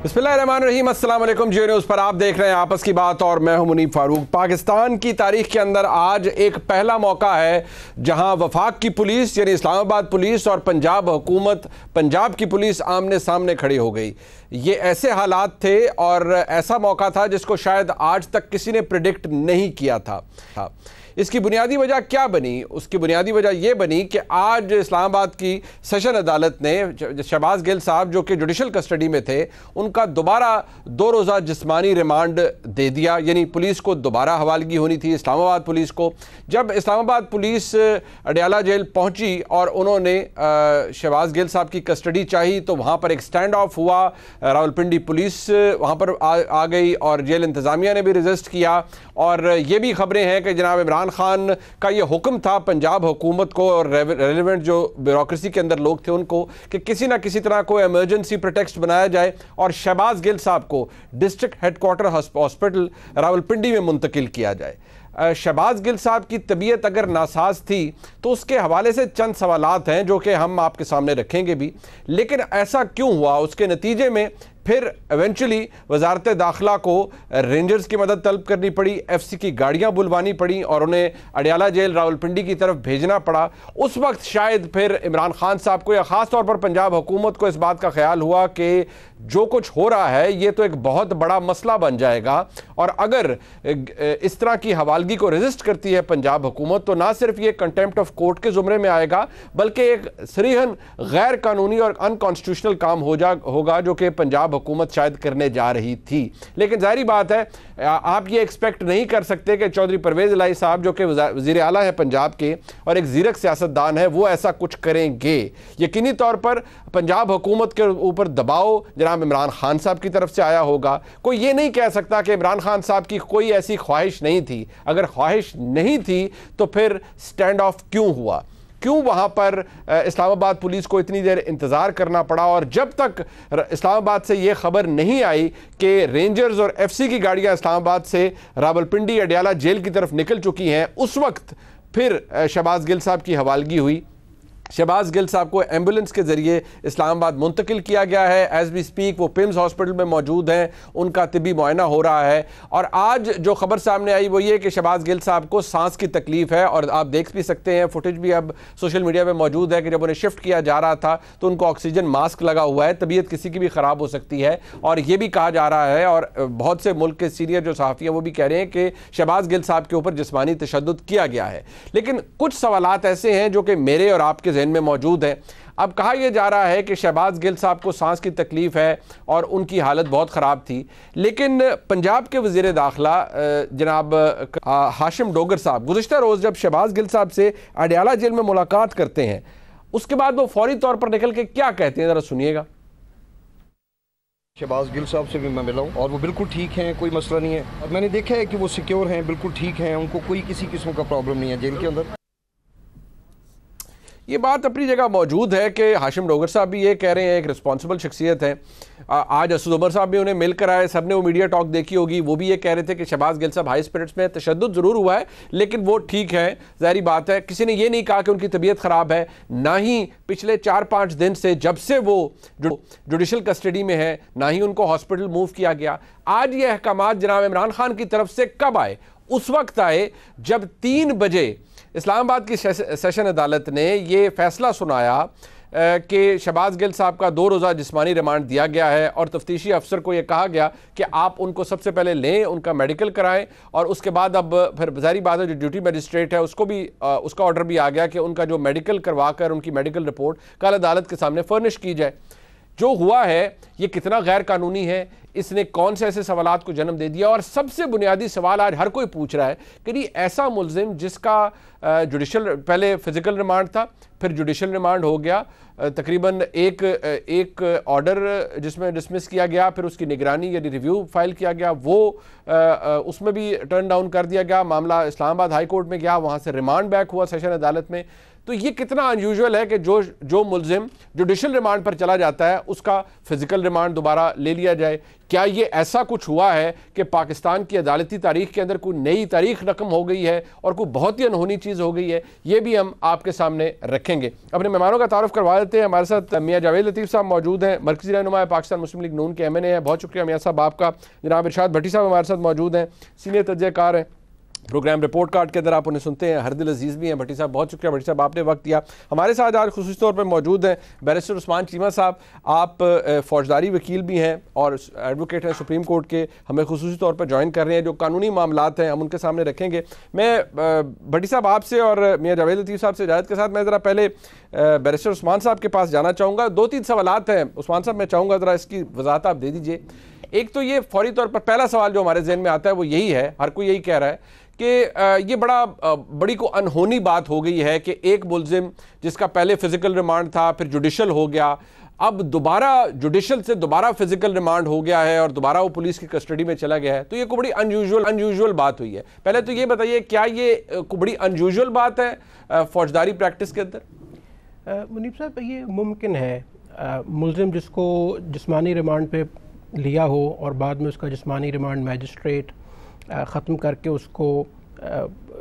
बिस्मिल्लाहिर्रहमानिर्रहीम, अस्सलाम वालेकुम। जियो न्यूज़ पर आप देख रहे हैं आपस की बात और मैं हूं मुनीब फारूक। पाकिस्तान की तारीख के अंदर आज एक पहला मौका है जहां वफाक की पुलिस यानी इस्लामाबाद पुलिस और पंजाब हुकूमत, पंजाब की पुलिस आमने सामने खड़ी हो गई। ये ऐसे हालात थे और ऐसा मौका था जिसको शायद आज तक किसी ने प्रिडिक्ट नहीं किया था। इसकी बुनियादी वजह क्या बनी? उसकी बुनियादी वजह यह बनी कि आज इस्लामाबाद की सेशन अदालत ने शहबाज गिल साहब जो कि जुडिशल कस्टडी में थे उनका दोबारा 2 रोज़ा जिस्मानी रिमांड दे दिया। यानी पुलिस को दोबारा हवालगी होनी थी, इस्लामाबाद पुलिस को। जब इस्लामाबाद पुलिस अडयाला जेल पहुंची और उन्होंने शहबाज गिल साहब की कस्टडी चाही तो वहाँ पर एक स्टैंड ऑफ हुआ। रावलपिंडी पुलिस वहाँ पर आ गई और जेल इंतज़ामिया ने भी रजिस्ट किया। और ये भी खबरें हैं कि जनाब इमरान खान का ये हुक्म था पंजाब हुकूमत को और रेलिवेंट जो ब्यूरोक्रेसी के अंदर लोग थे उनको कि किसी ना किसी तरह को इमरजेंसी प्रोटेक्ट बनाया जाए और शहबाज गिल साहब को डिस्ट्रिक्ट हेडक्वार्टर हॉस्पिटल रावलपिंडी में मुंतकिल किया जाए। शहबाज गिल साहब की तबीयत अगर नासाज थी तो उसके हवाले से चंद सवालात हैं जो कि हम आपके सामने रखेंगे भी। लेकिन ऐसा क्यों हुआ? उसके नतीजे में फिर एवेंचुअली वजारत दाखिला को रेंजर्स की मदद तलब करनी पड़ी, एफसी की गाड़ियां बुलवानी पड़ी और उन्हें अडयाला जेल रावलपिंडी की तरफ भेजना पड़ा। उस वक्त शायद फिर इमरान खान साहब को या ख़ास तौर पर पंजाब हुकूमत को इस बात का ख्याल हुआ कि जो कुछ हो रहा है ये तो एक बहुत बड़ा मसला बन जाएगा और अगर इस तरह की हवालगी को रेजिस्ट करती है पंजाब हुकूमत तो ना सिर्फ ये कंटेम्प्ट ऑफ कोर्ट के ज़ुमरे में आएगा बल्कि एक सरीहन गैर कानूनी और अनकॉन्स्टिट्यूशनल काम होगा जो कि पंजाब हुकूमत शायद करने जा रही थी। लेकिन जाहिर बात है आप ये एक्सपेक्ट नहीं कर सकते कि चौधरी परवेज़ इलाही साहब जो कि वज़ीर आला है पंजाब के और एक ज़ीरक सियासतदान है वो ऐसा कुछ करेंगे। यकीनी तौर पर पंजाब हुकूमत के ऊपर दबाव जनाब इमरान खान साहब की तरफ से आया होगा। कोई ये नहीं कह सकता कि इमरान खान साहब की कोई ऐसी ख्वाहिश नहीं थी। अगर ख्वाहिश नहीं थी तो फिर स्टैंड ऑफ क्यों हुआ? क्यों वहाँ पर इस्लामाबाद पुलिस को इतनी देर इंतज़ार करना पड़ा? और जब तक इस्लामाबाद से ये खबर नहीं आई कि रेंजर्स और एफसी की गाड़ियाँ इस्लामाबाद से रावलपिंडी अडयाला जेल की तरफ निकल चुकी हैं उस वक्त फिर शहबाज गिल साहब की हवालगी हुई। शहबाज गिल साहब को एम्बुलेंस के ज़रिए इस्लामाबाद मुंतकिल किया गया है। एज वी स्पीक वो पिम्स हॉस्पिटल में मौजूद हैं, उनका तिबी मुआयना हो रहा है। और आज जो खबर सामने आई वो ये कि शहबाज गिल साहब को सांस की तकलीफ़ है और आप देख भी सकते हैं, फुटेज भी अब सोशल मीडिया में मौजूद है कि जब उन्हें शिफ्ट किया जा रहा था तो उनको ऑक्सीजन मास्क लगा हुआ है। तबीयत किसी की भी ख़राब हो सकती है और ये भी कहा जा रहा है और बहुत से मुल्क के सीनियर जो सहाफ़ी हैं वो भी कह रहे हैं कि शहबाज गिल साहब के ऊपर जिस्मानी तशद्दुद किया गया है। लेकिन कुछ सवालात ऐसे हैं जो कि मेरे और आपके ज़हन में मौजूद है। अब कहा यह जा रहा है कि शहबाज गिल साहब को सांस की तकलीफ है और उनकी हालत बहुत ख़राब थी। लेकिन पंजाब के वज़ीर दाखिला जनाब हाशिम डोगर साहब गुज़िश्ता रोज़ जब शहबाज गिल साहब से अडयाला जेल में मुलाकात करते हैं उसके बाद वो फौरी तौर पर निकल के क्या कहते हैं, ज़रा सुनिएगा। शहबाज गिल साहब से भी मैं मिला हूँ और वो बिल्कुल ठीक हैं, कोई मसला नहीं है। और मैंने देखा है कि वो सिक्योर हैं, बिल्कुल ठीक हैं, उनको कोई किसी किस्म का प्रॉब्लम नहीं है जेल के अंदर। ये बात अपनी जगह मौजूद है कि हाशिम डोगर साहब भी ये कह रहे हैं, एक रिस्पॉन्सिबल शख्सियत है। आज असद उमर साहब भी उन्हें मिलकर आए, सब ने वो मीडिया टॉक देखी होगी, वो भी ये कह रहे थे कि शहबाज गिल साहब हाई स्पिरिट्स में, तशद्दुद ज़रूर हुआ है लेकिन वो ठीक है। ज़ाहिर बात है किसी ने ये नहीं कहा कि उनकी तबीयत ख़राब है, ना ही पिछले 4-5 दिन से जब से वो जुडिशल कस्टडी में है ना ही उनको हॉस्पिटल मूव किया गया। आज ये अहकामात जनाब इमरान खान की तरफ से कब आए? उस वक्त आए जब 3 बजे इस्लामाबाद की सेशन अदालत ने ये फैसला सुनाया कि शहबाज गिल साहब का 2 रोज़ा जिस्मानी रिमांड दिया गया है और तफ्तीशी अफसर को यह कहा गया कि आप उनको सबसे पहले लें, उनका मेडिकल कराएं और उसके बाद अब फिर ज़ाहिर बात है जो ड्यूटी मजिस्ट्रेट है उसको भी उसका ऑर्डर भी आ गया कि उनका जो मेडिकल करवा कर उनकी मेडिकल रिपोर्ट कल अदालत के सामने फर्निश की जाए। जो हुआ है ये कितना गैर कानूनी है, इसने कौन से ऐसे सवालात को जन्म दे दिया? और सबसे बुनियादी सवाल आज हर कोई पूछ रहा है कि ऐसा मुल्जिम जिसका जुडिशल पहले फिजिकल रिमांड था फिर जुडिशल रिमांड हो गया, तकरीबन एक ऑर्डर जिसमें डिसमिस किया गया, फिर उसकी निगरानी यानी रिव्यू फाइल किया गया, वो उसमें भी टर्न डाउन कर दिया गया, मामला इस्लामाबाद हाई कोर्ट में गया, वहाँ से रिमांड बैक हुआ सेशन अदालत में। तो ये कितना अनयूजुअल है कि जो मुलजिम जुडिशल रिमांड पर चला जाता है उसका फिजिकल रिमांड दोबारा ले लिया जाए। क्या ये ऐसा कुछ हुआ है कि पाकिस्तान की अदालती तारीख के अंदर कोई नई तारीख रकम हो गई है और कोई बहुत ही अनहोनी चीज़ हो गई है? ये भी हम आपके सामने रखेंगे। अपने मेहमानों का तारुफ करवा देते हैं। हमारे साथ मियाँ जावेद लतीफ़ साहब मौजूद हैं, मरकज़ी रहनुमा पाकिस्तान मुस्लिम लीग नून के MNA हैं। बहुत शुक्रिया मियाँ साहब आपका। जनाब इरशाद भट्टी साहब हमारे साथ मौजूद हैं, सीनियर तजज़ियाकार हैं, प्रोग्राम रिपोर्ट कार्ड के अंदर आप उन्हें सुनते हैं। हरदिल अजीज़ भी हैं। भट्टी साहब बहुत शुक्रिया भट्टी साहब आपने वक्त दिया। हमारे साथ आज खुसूसी तौर पर मौजूद हैं बैरिस्टर उस्मान चीमा साहब। आप फौजदारी वकील भी हैं और एडवोकेट हैं सुप्रीम कोर्ट के, हमें खुसूसी तौर पर ज्वाइन कर रहे हैं। जो कानूनी मामलात हैं हम उनके सामने रखेंगे। मैं भट्टी साहब आपसे और मियाँ जावेद लतीफ़ साहब से इजाज़त के साथ मैं ज़रा पहले बैरिस्टर उस्मान साहब के पास जाना चाहूँगा। 2-3 सवालात हैं उस्मान साहब, मैं चाहूँगा ज़रा इसकी वजाहत आप दे दीजिए। एक तो ये फौरी तौर पर पहला सवाल जो हमारे जहन में आता है वो यही है, हर कोई यही कह रहा है कि ये बड़ी को अनहोनी बात हो गई है कि एक मुलजिम जिसका पहले फिजिकल रिमांड था, फिर जुडिशल हो गया, अब दोबारा जुडिशल से दोबारा फिजिकल रिमांड हो गया है और दोबारा वो पुलिस की कस्टडी में चला गया है। तो ये कोई बड़ी अनयूजुअल बात हुई है। पहले तो ये बताइए, क्या ये कोई बड़ी अनयूजुअल बात है फौजदारी प्रैक्टिस के अंदर? मुनीब साहब, ये मुमकिन है मुलजिम जिसको जिस्मानी रिमांड पे लिया हो और बाद में उसका जिस्मानी रिमांड मैजिस्ट्रेट ख़त्म करके उसको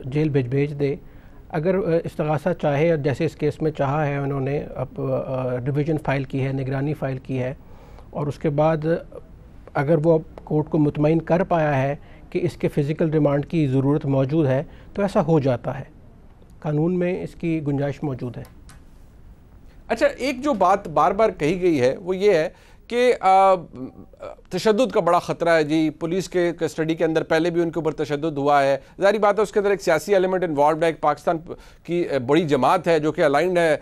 जेल भेज दे। अगर इस्तग़ासा चाहे, जैसे इस केस में चाहा है उन्होंने, अब डिवीज़न फ़ाइल की है, निगरानी फ़ाइल की है, और उसके बाद अगर वो कोर्ट को मुतमईन कर पाया है कि इसके फ़िज़िकल रिमांड की ज़रूरत मौजूद है तो ऐसा हो जाता है। कानून में इसकी गुंजाइश मौजूद है। अच्छा, एक जो बात बार बार कही गई है वो ये है कि तशद्दुद का बड़ा ख़तरा है जी, पुलिस के कस्टडी के अंदर पहले भी उनके ऊपर तशद्दुद हुआ है। ज़ाहिर बात है उसके अंदर एक सियासी एलिमेंट इन्वॉल्व है। एक पाकिस्तान की बड़ी जमात है जो कि अलाइंड है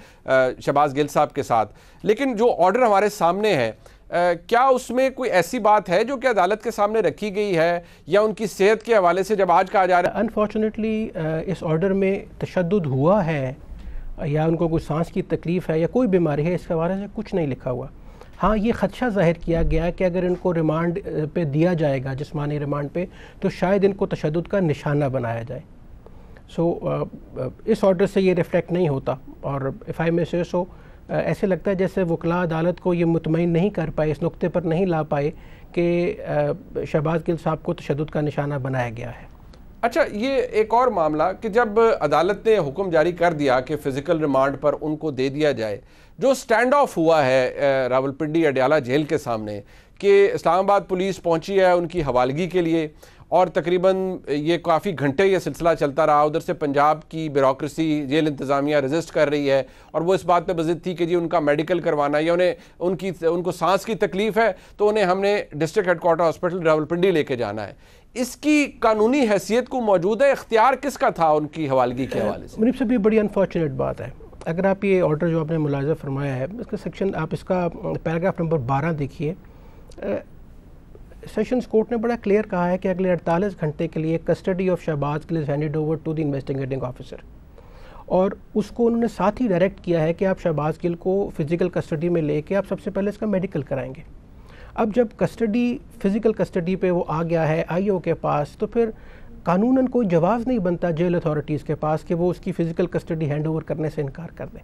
शहबाज गिल साहब के साथ, लेकिन जो ऑर्डर हमारे सामने है क्या उसमें कोई ऐसी बात है जो कि अदालत के सामने रखी गई है या उनकी सेहत के हवाले से जब आज कहा जा रहा है? अनफॉर्चुनेटली इस ऑर्डर में तशद्दुद हुआ है या उनको कोई सांस की तकलीफ़ है या कोई बीमारी है, इसके हवाले से कुछ नहीं लिखा हुआ। हाँ, ये ख़दशा ज़ाहिर किया गया है कि अगर इनको रिमांड पे दिया जाएगा, जिस्मानी रिमांड पे, तो शायद इनको तशद्दुद का निशाना बनाया जाए। इस ऑर्डर से ये रिफ्लेक्ट नहीं होता और इफ़ आई में से सो ऐसे लगता है जैसे वकला अदालत को ये मुतमईन नहीं कर पाए, इस नुक्ते पर नहीं ला पाए कि शहबाज गिल साहब को तशद्दुद का निशाना बनाया गया है। अच्छा, ये एक और मामला कि जब अदालत ने हुक्म जारी कर दिया कि फ़िज़िकल रिमांड पर उनको दे दिया जाए, जो स्टैंड ऑफ हुआ है रावलपिंडी अडयाला जेल के सामने कि इस्लामाबाद पुलिस पहुंची है उनकी हवालगी के लिए और तकरीबन ये काफ़ी घंटे ये सिलसिला चलता रहा। उधर से पंजाब की ब्यूरोक्रेसी, जेल इंतज़ामिया रजिस्ट कर रही है और वो इस बात पे बज़िद थी कि जी उनका मेडिकल करवाना या उनको सांस की तकलीफ़ है तो उन्हें हमने डिस्ट्रिक्ट हेडक्वार्टर हॉस्पिटल रावलपिंडी लेके जाना है। इसकी कानूनी हैसियत को मौजूद है, इख्तियार किसका था उनकी हवालगी के हवाले से? मुनीब साहब, ये बड़ी अनफॉर्चुनेट बात है। अगर आप ये ऑर्डर जो आपने मुलाज़ा फरमाया है, इसका सेक्शन, आप इसका पैराग्राफ नंबर 12 देखिए। सेशंस कोर्ट ने बड़ा क्लियर कहा है कि अगले 48 घंटे के लिए custody of Shahbaz Gill is handed over to the investigating officer, और उसको उन्होंने साथ ही डायरेक्ट किया है कि आप शहबाज गिल को फ़िज़िकल कस्टडी में लेके आप सबसे पहले इसका मेडिकल कराएंगे। अब जब कस्टडी, फ़िज़िकल कस्टडी पे वो आ गया है IO के पास, तो फिर कानूनन कोई जवाब नहीं बनता जेल अथॉरिटीज़ के पास कि वो उसकी फ़िज़िकल कस्टडी हैंड ओवर करने से इनकार कर दें।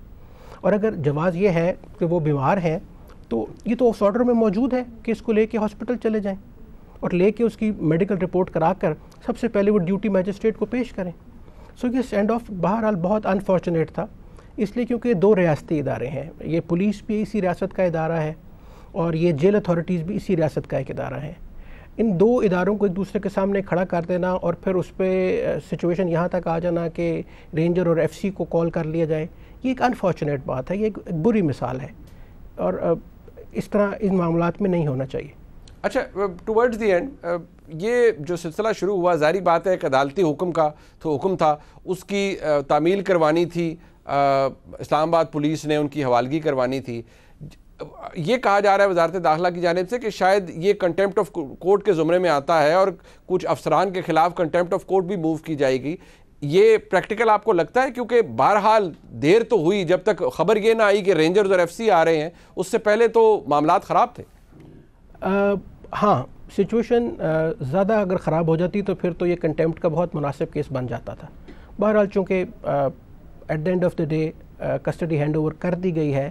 और अगर जवाब ये है कि वो बीमार हैं तो ये तो उस ऑर्डर में मौजूद है कि इसको लेके हॉस्पिटल चले जाएं और लेके उसकी मेडिकल रिपोर्ट कराकर सबसे पहले वो ड्यूटी मैजिस्ट्रेट को पेश करें। सो ये स्टैंड ऑफ बहरहाल बहुत अनफॉर्चुनेट था, इसलिए क्योंकि 2 रियासती इदारे हैं, ये पुलिस भी इसी रियासत का इदारा है और ये जेल अथॉरिटीज़ भी इसी रियासत का एक इदारा है। इन 2 इदारों को एक दूसरे के सामने खड़ा कर देना और फिर उस पर सिचुएशन यहाँ तक आ जाना कि रेंजर और FC को कॉल कर लिया जाए, ये एक अनफॉर्चुनेट बात है, ये एक बुरी मिसाल है और इस तरह इन मामलात में नहीं होना चाहिए। अच्छा, टुवर्ड्स द एंड ये जो सिलसिला शुरू हुआ, जारी बात है एक अदालती हुक्म का तो हुक्म था, उसकी तामील करवानी थी, इस्लामाबाद पुलिस ने उनकी हवालगी करवानी थी। ये कहा जा रहा है वजारत दाखिला की जानिब से कि शायद ये कंटेम्प्ट ऑफ कोर्ट के ज़ुमरे में आता है और कुछ अफसरान के खिलाफ कंटेम्प्ट ऑफ कोर्ट भी मूव की जाएगी। ये प्रैक्टिकल आपको लगता है? क्योंकि बहरहाल देर तो हुई, जब तक खबर ये ना आई कि रेंजर्स और FC आ रहे हैं, उससे पहले तो मामलात ख़राब थे। हाँ, सिचुएशन ज़्यादा अगर ख़राब हो जाती तो फिर तो ये कंटेम्प्ट का बहुत मुनासिब केस बन जाता था। बहरहाल चूँकि at the end of the day custody hand over कर दी गई है,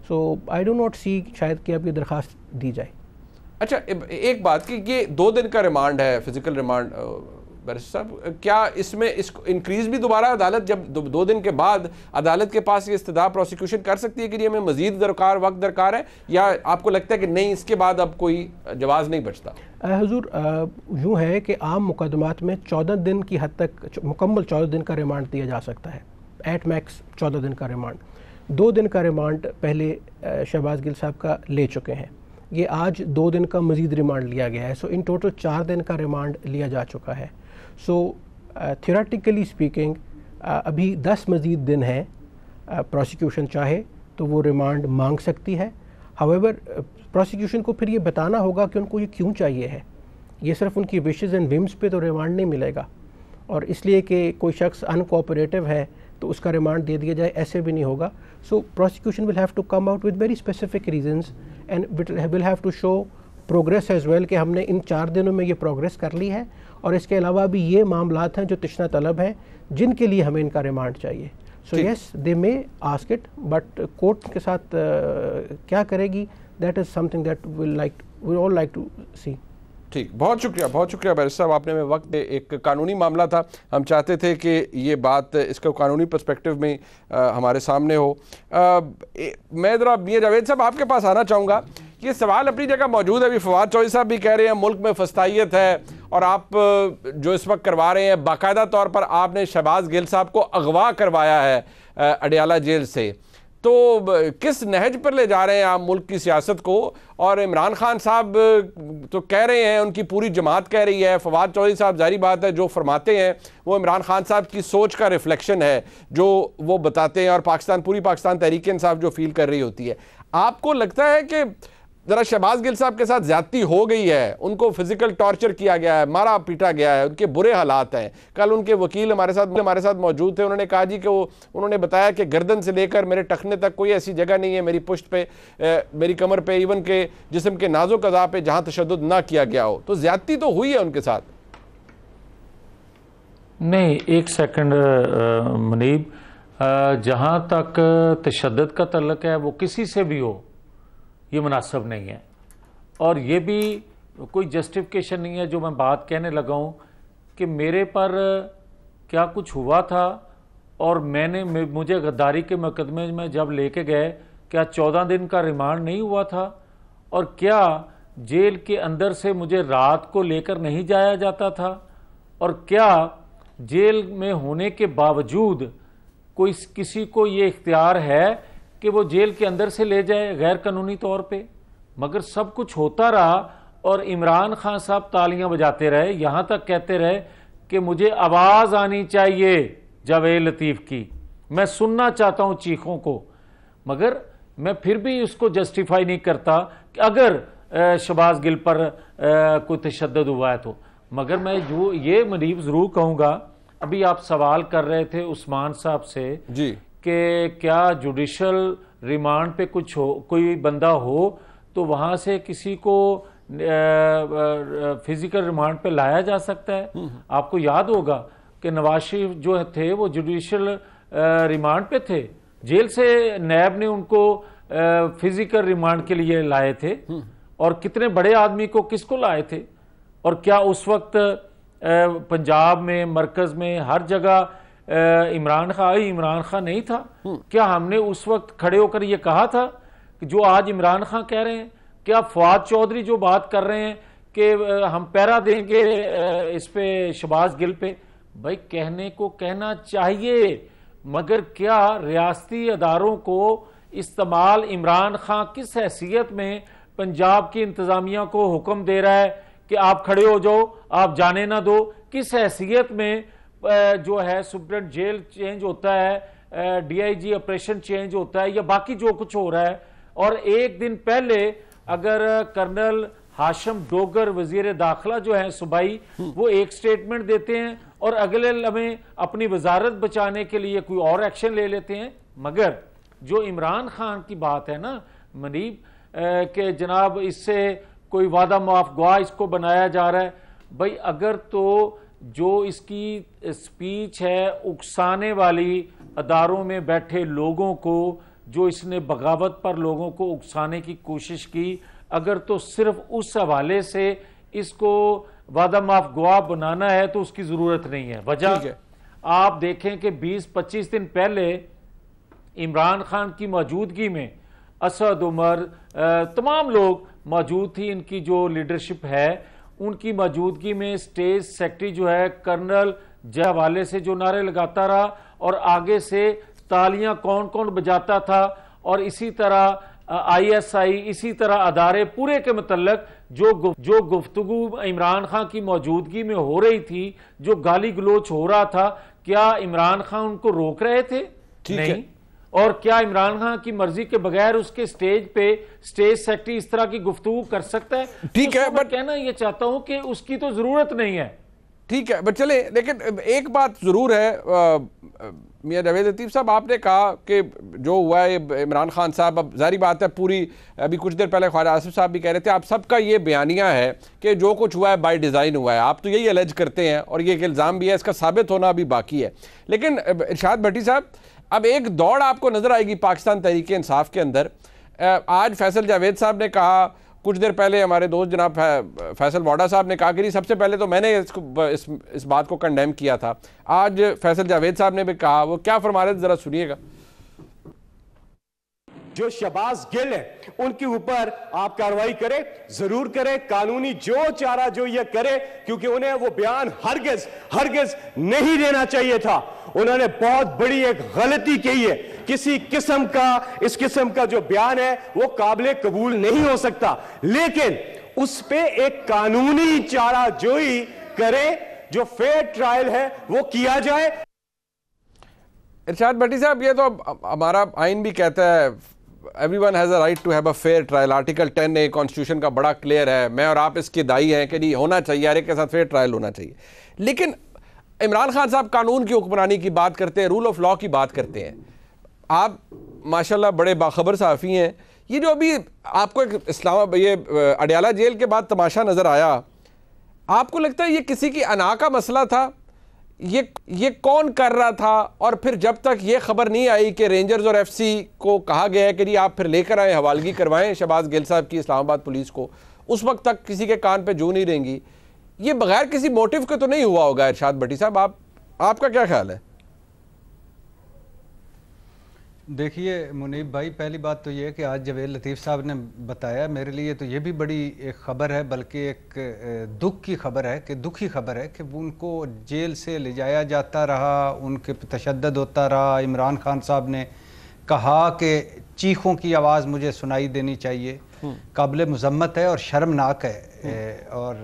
सो आई डू नॉट सी शायद कि अब ये दरख्वास्त दी जाए। अच्छा, एक बात कि ये 2 दिन का रिमांड है, फिजिकल रिमांड, बैरिस्टर साहब, क्या इसमें इसको इंक्रीज भी दोबारा अदालत जब 2 दिन के बाद अदालत के पास ये इस्तदा प्रोसिक्यूशन कर सकती है कि ये हमें मजीद वक्त दरकार है, या आपको लगता है कि नहीं इसके बाद अब कोई जवाब नहीं बचता? हुजूर, यूँ है कि आम मुकदमात में 14 दिन की हद तक मुकम्मल 14 दिन का रिमांड दिया जा सकता है, एट मैक्स 14 दिन का रिमांड। 2 दिन का रिमांड पहले शहबाज गिल साहब का ले चुके हैं, ये आज 2 दिन का मज़ीद रिमांड लिया गया है। सो इन टोटल 4 दिन का रिमांड लिया जा चुका है। सो थियोरेटिकली स्पीकिंग अभी 10 मज़ीद दिन हैं, प्रोसिक्यूशन चाहे तो वो रिमांड मांग सकती है। हाउएवर प्रोसिक्यूशन को फिर ये बताना होगा कि उनको ये क्यों चाहिए है, ये सिर्फ उनकी विशेस एंड विम्स पे तो रिमांड नहीं मिलेगा, और इसलिए कि कोई शख्स अनकोऑपरेटिव है तो उसका रिमांड दे दिया जाए, ऐसे भी नहीं होगा। So prosecution will have to come out with very specific reasons and will have to show progress as well, कि हमने इन 4 दिनों में ये प्रोग्रेस कर ली है, और इसके अलावा भी ये मामलात हैं जो तिश्ना तलब हैं जिनके लिए हमें इनका रिमांड चाहिए। So yes, they may ask it, but court के साथ क्या करेगी, that is something that we all like to see. ठीक, बहुत शुक्रिया बैरिस्टर साहब, आपने में वक्त एक कानूनी मामला था, हम चाहते थे कि ये बात इसका कानूनी पर्सपेक्टिव में हमारे सामने हो। मैं ज़रा मियां जावेद साहब आपके पास आना चाहूँगा। ये सवाल अपनी जगह मौजूद है, अभी फवाद चौधरी साहब भी कह रहे हैं मुल्क में फस्तायत है, और आप जो इस वक्त करवा रहे हैं बाकायदा तौर पर आपने शहबाज गिल साहब को अगवा करवाया है अडियाला जेल से, तो किस नहज पर ले जा रहे हैं आप मुल्क की सियासत को? और इमरान खान साहब तो कह रहे हैं, उनकी पूरी जमात कह रही है, फवाद चौधरी साहब जारी बात है जो फरमाते हैं वो इमरान खान साहब की सोच का रिफ्लेक्शन है जो वो बताते हैं, और पूरी पाकिस्तान तहरीक इंसाफ जो फील कर रही होती है। आपको लगता है कि ज़रा शहबाज गिल साहब के साथ ज्यादती हो गई है, उनको फिजिकल टॉर्चर किया गया है, मारा पीटा गया है, उनके बुरे हालात हैं? कल उनके वकील हमारे साथ मौजूद थे, उन्होंने कहा जी कि उन्होंने बताया कि गर्दन से लेकर मेरे टखने तक कोई ऐसी जगह नहीं है, मेरी पुश्त पे, मेरी कमर पे, इवन के जिस्म के नाजुक अज़ा पे जहाँ तशद्दुद ना किया गया हो। तो ज्यादती तो हुई है उनके साथ? नहीं, एक सेकंड मुनीब, जहाँ तक तशद्दुद का तल्लक है वो किसी से भी हो, ये मुनासिब नहीं है, और ये भी कोई जस्टिफिकेशन नहीं है जो मैं बात कहने लगा हूँ कि मेरे पर क्या कुछ हुआ था और मुझे गद्दारी के मुकदमे में जब लेके गए, क्या 14 दिन का रिमांड नहीं हुआ था? और क्या जेल के अंदर से मुझे रात को लेकर नहीं जाया जाता था? और क्या जेल में होने के बावजूद कोई किसी को ये इख्तियार है कि वो जेल के अंदर से ले जाए गैर कानूनी तौर पे? मगर सब कुछ होता रहा और इमरान खान साहब तालियां बजाते रहे, यहां तक कहते रहे कि मुझे आवाज आनी चाहिए जावेद लतीफ की, मैं सुनना चाहता हूं चीखों को। मगर मैं फिर भी उसको जस्टिफाई नहीं करता कि अगर शहबाज गिल पर कोई तशद्दुद हुआ है तो। मगर मैं जो ये मुनीब जरूर कहूंगा, अभी आप सवाल कर रहे थे उस्मान साहब से जी कि क्या जुडिशल रिमांड पे कोई बंदा हो तो वहाँ से किसी को फिजिकल रिमांड पे लाया जा सकता है? आपको याद होगा कि नवाज शरीफ जो थे वो जुडिशल रिमांड पे थे, जेल से नैब ने उनको फिजिकल रिमांड के लिए लाए थे, और कितने बड़े आदमी को किसको लाए थे? और क्या उस वक्त पंजाब में, मरकज में, हर जगह इमरान खान नहीं था? क्या हमने उस वक्त खड़े होकर ये कहा था कि जो आज इमरान खान कह रहे हैं? क्या फवाद चौधरी जो बात कर रहे हैं कि हम पहरा देंगे इस पे शहबाज गिल पे, भाई कहने को कहना चाहिए, मगर क्या रियासती अदारों को इस्तेमाल इमरान खान किस हैसियत में पंजाब की इंतजामिया को हुक्म दे रहा है कि आप खड़े हो जाओ, आप जाने ना दो? किस हैसियत में जो है सुप्रीम जेल चेंज होता है, डीआईजी ऑपरेशन चेंज होता है, या बाकी जो कुछ हो रहा है? और एक दिन पहले अगर कर्नल हाशिम डोगर वजीर दाखिला जो है सूबाई, वो एक स्टेटमेंट देते हैं और अगले लम्हे अपनी वजारत बचाने के लिए कोई और एक्शन ले लेते हैं। मगर जो इमरान खान की बात है ना मनीब, के जनाब इससे कोई वादा माफ गवाह इसको बनाया जा रहा है, भाई अगर तो जो इसकी स्पीच है उकसाने वाली, अदारों में बैठे लोगों को, जो इसने बगावत पर लोगों को उकसाने की कोशिश की, अगर तो सिर्फ उस हवाले से इसको वादा माफ गवाह बनाना है तो उसकी जरूरत नहीं है। वजह आप देखें कि 20-25 दिन पहले इमरान खान की मौजूदगी में असद उमर, तमाम लोग मौजूद थी, इनकी जो लीडरशिप है उनकी मौजूदगी में स्टेट सेक्रेटरी जो है कर्नल जय हवाले से जो नारे लगाता रहा और आगे से तालियां कौन कौन बजाता था, और इसी तरह ISI, इसी तरह अदारे पूरे के मतलब जो गुफ्तगू इमरान खान की मौजूदगी में हो रही थी, जो गाली गलोच हो रहा था, क्या इमरान खान उनको रोक रहे थे? नहीं। और क्या इमरान खान की मर्जी के बगैर उसके स्टेज पे स्टेज सेक्रेटरी इस तरह की गुफ्तगू कर सकता है? ठीक है, बट कहना ये चाहता हूं कि उसकी तो जरूरत नहीं है। ठीक है, बट चले, लेकिन एक बात जरूर है मियां जावेद लतीफ़ साहब, आपने कहा कि जो हुआ है इमरान खान साहब, अब जारी बात है पूरी, अभी कुछ देर पहले ख्वाजा आसिफ साहब भी कह रहे थे, आप सबका ये बयानिया है कि जो कुछ हुआ है बाय डिज़ाइन हुआ है, आप तो यही एलेज करते हैं और ये एक इल्ज़ाम भी है, इसका साबित होना अभी बाकी है। लेकिन इरशाद भट्टी साहब, अब एक दौड़ आपको नजर आएगी पाकिस्तान तहरीक इंसाफ के अंदर। आज फैसल जावेद साहब ने कहा, कुछ देर पहले हमारे दोस्त जनाब फैसल वाडा साहब ने कहा कि सबसे पहले तो मैंने इस बात को कंडेम किया था, आज फैसल जावेद साहब ने भी कहा, वो क्या फरमा रहे थे जरा सुनिएगा। जो शहबाज गिल है उनके ऊपर आप कार्रवाई करें, जरूर करें, कानूनी जो चारा जो ये करे, क्योंकि उन्हें वो बयान हरगिज नहीं देना चाहिए था। उन्होंने बहुत बड़ी एक गलती की है। किसी किस्म का इस किस्म का जो बयान है वो काबिल कबूल नहीं हो सकता, लेकिन उस पे एक कानूनी चारा जोई करे, जो फेयर ट्रायल है वो किया जाए। इरशाद भट्टी साहब, ये तो हमारा आइन भी कहता है everyone has a right to have a fair trial. Article 10A constitution का बड़ा क्लियर है, मैं और आप इसके दाई हैं कि नहीं होना चाहिए, हर एक के साथ फेयर ट्रायल होना चाहिए। लेकिन इमरान खान साहब कानून की हुक्मरानी की बात करते हैं, रूल ऑफ लॉ की बात करते हैं। आप माशाल्लाह बड़े बाखबर सहाफ़ी हैं। ये जो अभी आपको ये अडयाला जेल के बाद तमाशा नज़र आया, आपको लगता है ये किसी की अना का मसला था? ये कौन कर रहा था? और फिर जब तक ये खबर नहीं आई कि रेंजर्स और FC को कहा गया है कि आप फिर लेकर आए, हवालगी करवाएं शहबाज गिल साहब की इस्लामाबाद पुलिस को, उस वक्त तक किसी के कान पे जू नहीं रहेंगी। ये बगैर किसी मोटिव के तो नहीं हुआ होगा इरशाद भट्टी साहब, आपका क्या ख्याल है? देखिए मुनीब भाई, पहली बात तो ये है कि आज जावेद लतीफ़ साहब ने बताया, मेरे लिए तो ये भी बड़ी एक ख़बर है, बल्कि एक दुख की ख़बर है, कि दुखी ख़बर है कि उनको जेल से ले जाया जाता रहा, उनके तशद्दुद होता रहा। इमरान खान साहब ने कहा कि चीखों की आवाज़ मुझे सुनाई देनी चाहिए, काबिल मज़म्मत है और शर्मनाक है। और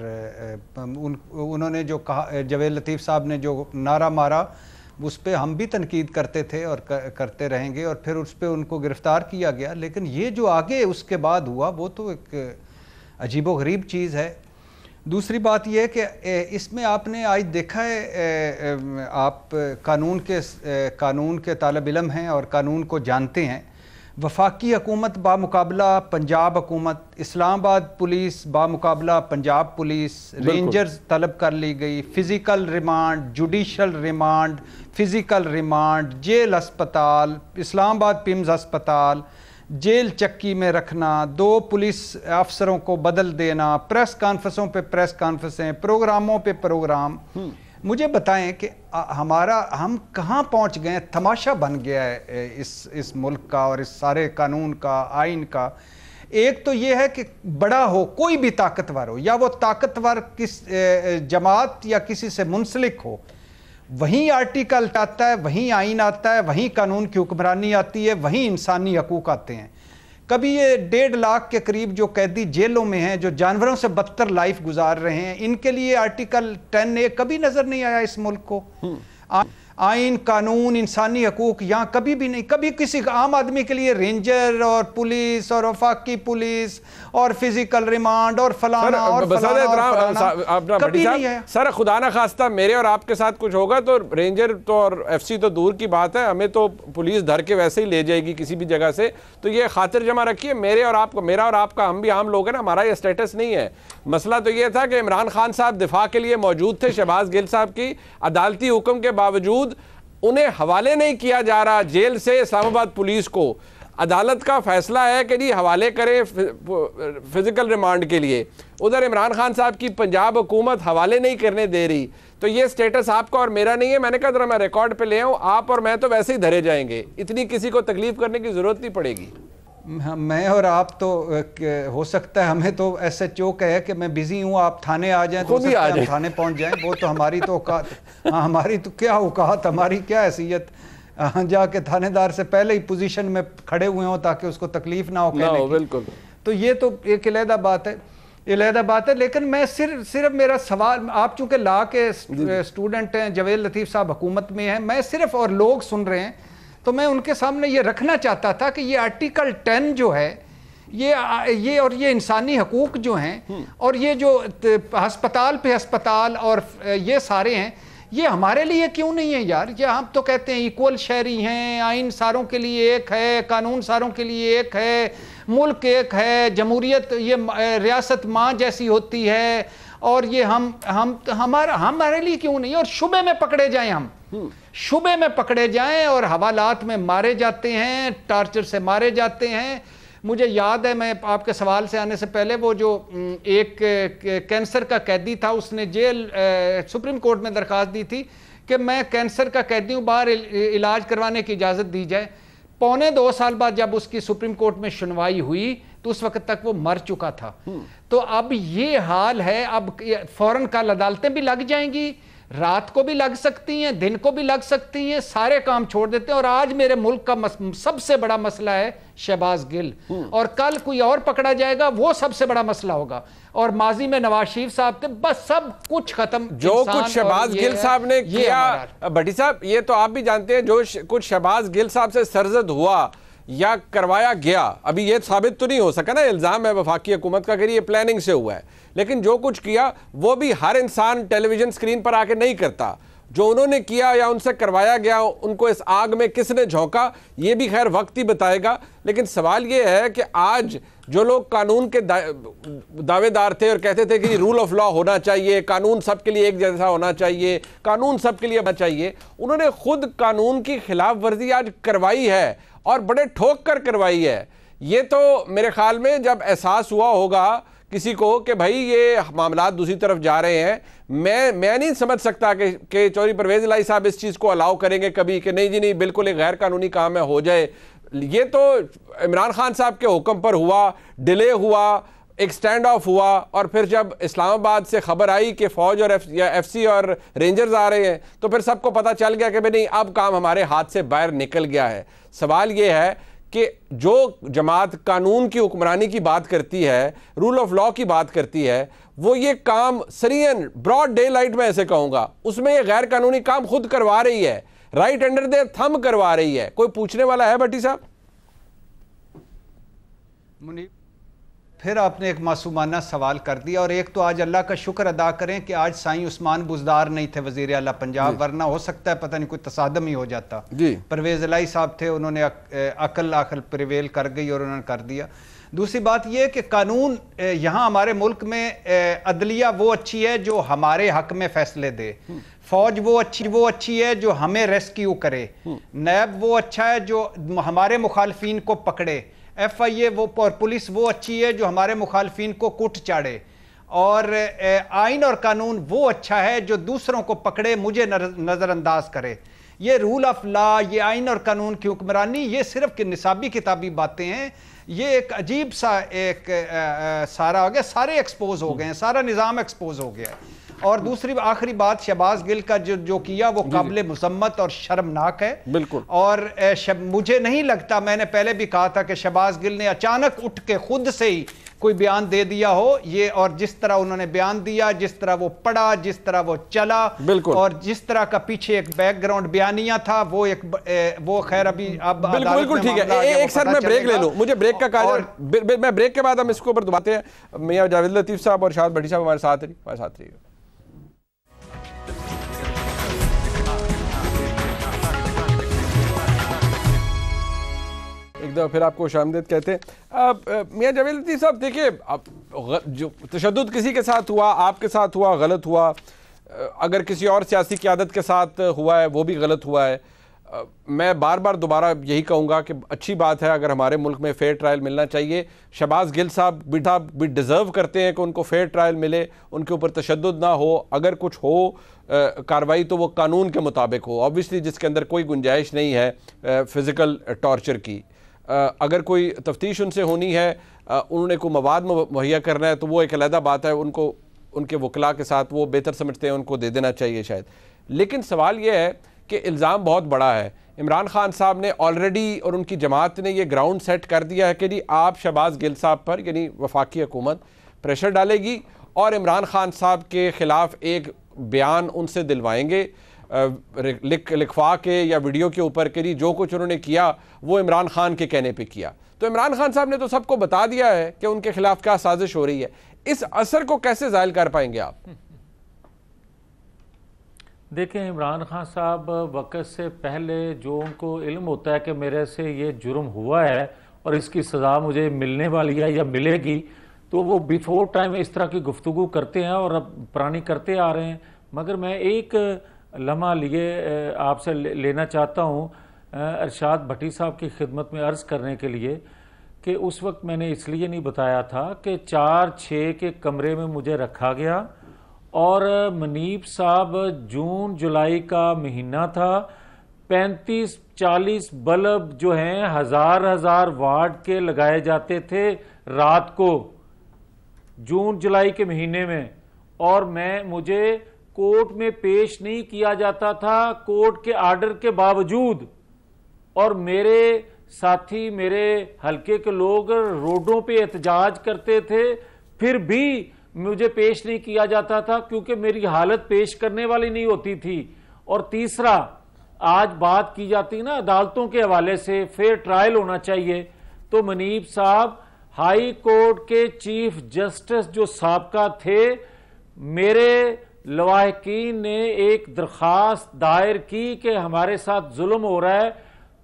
उन्होंने जो कहा, जावेद लतीफ़ साहब ने जो नारा मारा, उस पर हम भी तनकीद करते थे और करते रहेंगे, और फिर उस पर उनको गिरफ़्तार किया गया। लेकिन ये जो आगे उसके बाद हुआ वो तो एक अजीबोगरीब चीज़ है। दूसरी बात यह है कि इसमें आपने आज देखा है, आप कानून के तालिब इल्म हैं और कानून को जानते हैं। वफाकी हुकूमत बामुकाबला पंजाब हुकूमत, इस्लामाबाद पुलिस बामुकाबला पंजाब पुलिस, रेंजर्स तलब कर ली गई, physical remand, judicial remand, physical remand, jail अस्पताल, इस्लामाबाद पिम्स अस्पताल, जेल चक्की में रखना, 2 पुलिस अफसरों को बदल देना, प्रेस कॉन्फ्रेंसों पे प्रेस कॉन्फ्रेंसें, प्रोग्रामों पे प्रोग्राम। मुझे बताएं कि हम कहाँ पहुँच गए? तमाशा बन गया है इस मुल्क का और इस सारे कानून का, आइन का। एक तो ये है कि बड़ा हो, कोई भी ताकतवर हो, या वो ताकतवर किस जमात या किसी से मुंसलिक हो, वहीं आर्टिकल आता है, वहीं आइन आता है, वहीं कानून की हुक्मरानी आती है, वहीं इंसानी हकूक आते हैं। कभी ये 1.5 लाख के करीब जो कैदी जेलों में हैं, जो जानवरों से बदतर लाइफ गुजार रहे हैं, इनके लिए आर्टिकल 10A कभी नजर नहीं आया इस मुल्क को। आइन, कानून, इंसानी हकूक यहाँ कभी भी नहीं। कभी किसी आम आदमी के लिए रेंजर और पुलिस और वफाकी पुलिस और फिजिकल रिमांड और फलाना और फलाना कभी नहीं है। सर खुदा ना खास्ता मेरे और आपके साथ कुछ होगा तो रेंजर तो और FC तो दूर की बात है, हमें तो पुलिस धर के वैसे ही ले जाएगी किसी भी जगह से। तो ये खातिर जमा रखिए, मेरा और आपका, हम भी आम लोग हैं ना, हमारा ये स्टेटस नहीं है। मसला तो ये था कि इमरान खान साहब दिफा के लिए मौजूद थे शहबाज गिल साहब की, अदालती हुक्म के बावजूद उन्हें हवाले नहीं किया जा रहा जेल से इस्लामाबाद पुलिस को। अदालत का फैसला है कि जी हवाले करें फिजिकल रिमांड के लिए, उधर इमरान खान साहब की पंजाब हुकूमत हवाले नहीं करने दे रही। तो ये स्टेटस आपका और मेरा नहीं है। मैंने कहा जरा मैं रिकॉर्ड पे ले आऊं, आप और मैं तो वैसे ही धरे जाएंगे, इतनी किसी को तकलीफ करने की जरूरत नहीं पड़ेगी। मैं और आप तो हो सकता है हमें तो SHO कहे कि मैं बिजी हूँ, आप थाने आ जाएं तो हम थाने पहुँच जाएं, वो तो हमारी तो औकात, हाँ हमारी तो क्या औकात, हमारी क्या हैसियत जाके थानेदार से पहले ही पोजीशन में खड़े हुए हों ताकि उसको तकलीफ ना हो कहने की। बिल्कुल, तो ये तो एक अलहदा बात है, लेकिन मैं सिर्फ मेरा सवाल, आप चूंकि लॉ के स्टूडेंट हैं, जावेद लतीफ़ साहब हुकूमत में हैं, मैं सिर्फ और लोग सुन रहे हैं, तो मैं उनके सामने ये रखना चाहता था कि ये आर्टिकल 10 जो है ये और ये इंसानी हकूक जो हैं और ये जो अस्पताल पे अस्पताल और ये सारे हैं, ये हमारे लिए क्यों नहीं है यार? ये हम तो कहते हैं इक्वल शहरी हैं, आइन सारों के लिए एक है, कानून सारों के लिए एक है, मुल्क एक है, जमहूरियत ये रियासत माँ जैसी होती है, और ये हमारे लिए क्यों नहीं? और शुबे में पकड़े जाएं, हम शुबे में पकड़े जाएं और हवालात में मारे जाते हैं, टार्चर से मारे जाते हैं। मुझे याद है, मैं आपके सवाल से आने से पहले, वो जो एक कैंसर का कैदी था, उसने सुप्रीम कोर्ट में दरख्वास्त दी थी कि मैं कैंसर का कैदी हूँ, बाहर इलाज करवाने की इजाज़त दी जाए। 1.25 साल बाद जब उसकी सुप्रीम कोर्ट में सुनवाई हुई तो उस वक्त तक वो मर चुका था। तो अब ये हाल है, अब फौरन कल अदालतें भी लग जाएंगी, रात को भी लग सकती हैं, दिन को भी लग सकती हैं, सारे काम छोड़ देते हैं। और आज मेरे मुल्क का सबसे बड़ा मसला है शहबाज गिल, और कल कोई और पकड़ा जाएगा, वो सबसे बड़ा मसला होगा। और माजी में नवाज शरीफ साहब थे, बस सब कुछ खत्म। जो कुछ शहबाज गिल साहब ने किया, भट्टी साहब ये तो आप भी जानते हैं, जो कुछ शहबाज गिल साहब से सरजद हुआ या करवाया गया, अभी ये साबित तो नहीं हो सका ना, इल्ज़ाम है वफाकी हुकूमत का कि ये प्लानिंग से हुआ है, लेकिन जो कुछ किया वो भी हर इंसान टेलीविजन स्क्रीन पर आके नहीं करता। जो उन्होंने किया या उनसे करवाया गया, उनको इस आग में किसने झोंका, ये भी खैर वक्त ही बताएगा। लेकिन सवाल ये है कि आज जो लोग कानून के दावेदार थे और कहते थे कि रूल ऑफ लॉ होना चाहिए, कानून सबके लिए एक जैसा होना चाहिए, कानून सबके लिए होना चाहिए, उन्होंने खुद कानून की खिलाफ वर्जी आज करवाई है और बड़े ठोक कर करवाई है। ये तो मेरे ख्याल में जब एहसास हुआ होगा किसी को कि भाई ये मामला दूसरी तरफ जा रहे हैं, मैं नहीं समझ सकता कि चौधरी परवेज इलाही साहब इस चीज़ को अलाउ करेंगे कभी कि नहीं जी नहीं, बिल्कुल एक गैर कानूनी काम है, हो जाए। ये तो इमरान खान साहब के हुक्म पर हुआ, डिले हुआ, एक स्टैंड ऑफ हुआ, और फिर जब इस्लामाबाद से खबर आई कि फौज और FC और रेंजर्स आ रहे हैं तो फिर सबको पता चल गया कि भाई नहीं, अब काम हमारे हाथ से बाहर निकल गया है। सवाल ये है कि जो जमात कानून की हुक्मरानी की बात करती है, रूल ऑफ लॉ की बात करती है, वो ये काम सरियन ब्रॉड डे लाइट में ऐसे कहूँगा, उसमें ये गैर कानूनी काम खुद करवा रही है, राइट अंडर देयर थंब करवा रही है। कोई पूछने वाला है भट्टी साहब? मुनीब, फिर आपने एक मासूमाना सवाल कर दिया। और एक तो आज अल्लाह का शुक्र अदा करें कि आज साईं उस्मान बुज़दार नहीं थे वज़ीर आला पंजाब, वरना हो सकता है पता नहीं कोई तसादम ही हो जाता। परवेज़ इलाही साहब थे, उन्होंने अकल प्रिवेल कर गई और उन्होंने कर दिया। दूसरी बात यह कि कानून यहाँ हमारे मुल्क में अदलिया वो अच्छी है जो हमारे हक में फैसले दे, फौज वो अच्छी है जो हमें रेस्क्यू करे, नैब वो अच्छा है जो हमारे मुखालफीन को पकड़े, FIA वो और पुलिस वो अच्छी है जो हमारे मुखालफीन को कुट चाड़े, और आइन और कानून वो अच्छा है जो दूसरों को पकड़े, मुझे नज़रअंदाज करे। ये रूल ऑफ लॉ, ये आइन और कानून की हुक्मरानी, ये सिर्फ निसाबी किताबी बातें हैं। ये एक अजीब सा एक सारा हो गया, सारे एक्सपोज हो गए हैं, सारा निज़ाम एक्सपोज हो गया है। और दूसरी आखिरी बात, शहबाज गिल का जो किया वो काबिल मुज़म्मत और शर्मनाक है बिल्कुल। और मुझे नहीं लगता, मैंने पहले भी कहा था कि शहबाज गिल ने अचानक उठ के खुद से ही कोई बयान दे दिया हो ये, और जिस तरह उन्होंने बयान दिया, जिस तरह वो पढ़ा, जिस तरह वो चला, और जिस तरह का पीछे एक बैकग्राउंड बयानिया था, वो खैर अभी अब बिल्कुल ठीक है। एक सर मैं ब्रेक ले लूं, मुझे ब्रेक का कार्य, मैं ब्रेक के बाद हम इसको ऊपर दुबाते हैं। मियां जावेद लतीफ साहब और शाहद भट्टी साहब हमारे साथ रहिएगा। एक दफ़ा फिर आपको खुशामदीद कहते हैं। मियां जावेद लतीफ़ साहब, देखिए जो तशद्दुद किसी के साथ हुआ, आपके साथ हुआ, गलत हुआ, अगर किसी और सियासी क़यादत के साथ हुआ है वो भी गलत हुआ है। मैं बार बार दोबारा यही कहूँगा कि अच्छी बात है अगर हमारे मुल्क में फेयर ट्रायल मिलना चाहिए। शहबाज गिल साहब भी डिज़र्व करते हैं कि उनको फेयर ट्रायल मिले, उनके ऊपर तशद्दुद ना हो, अगर कुछ हो कार्रवाई तो वो कानून के मुताबिक हो, ऑब्वियसली जिसके अंदर कोई गुंजाइश नहीं है फ़िज़िकल टॉर्चर की। अगर कोई तफ्तीश उनसे होनी है, उन्होंने कोई मवाद मुहैया करना है तो वो एक अलहदा बात है, उनको उनके वकला के साथ वो बेहतर समझते हैं उनको दे देना चाहिए शायद। लेकिन सवाल ये है कि इल्ज़ाम बहुत बड़ा है। इमरान खान साहब ने ऑलरेडी और उनकी जमात ने ये ग्राउंड सेट कर दिया है कि जी आप शहबाज गिल साहब पर यानी वफाकी हुकूमत प्रेशर डालेगी और इमरान खान साहब के ख़िलाफ़ एक बयान उनसे दिलवाएंगे लिखवा के या वीडियो के ऊपर कि जी जो कुछ उन्होंने किया वो इमरान खान के कहने पे किया। तो इमरान खान साहब ने तो सबको बता दिया है कि उनके खिलाफ क्या साजिश हो रही है। इस असर को कैसे ज़ायल कर पाएंगे आप? देखें, इमरान खान साहब वक़्त से पहले जो उनको इल्म होता है कि मेरे से ये जुर्म हुआ है और इसकी सज़ा मुझे मिलने वाली है या मिलेगी, तो वो बिफोर टाइम इस तरह की गुफ्तगू करते हैं और अब पुरानी करते आ रहे हैं। मगर मैं एक लम्हा लिए आपसे लेना चाहता हूँ अरशाद भट्टी साहब की खिदमत में अर्ज़ करने के लिए कि उस वक्त मैंने इसलिए नहीं बताया था कि 4-6 के कमरे में मुझे रखा गया और मुनीब साहब जून जुलाई का महीना था, 35-40 बल्ब जो हैं हजार वाट के लगाए जाते थे रात को जून जुलाई के महीने में, और मुझे कोर्ट में पेश नहीं किया जाता था कोर्ट के आर्डर के बावजूद, और मेरे साथी मेरे हलके के लोग रोडों पे एहतजाज करते थे, फिर भी मुझे पेश नहीं किया जाता था क्योंकि मेरी हालत पेश करने वाली नहीं होती थी। और तीसरा, आज बात की जाती है ना अदालतों के हवाले से फेयर ट्रायल होना चाहिए, तो मुनीब साहब हाई कोर्ट के चीफ जस्टिस जो साबका थे, मेरे लवाहकीन ने एक दरख्वास्त दायर की कि हमारे साथ जुल्म हो रहा है,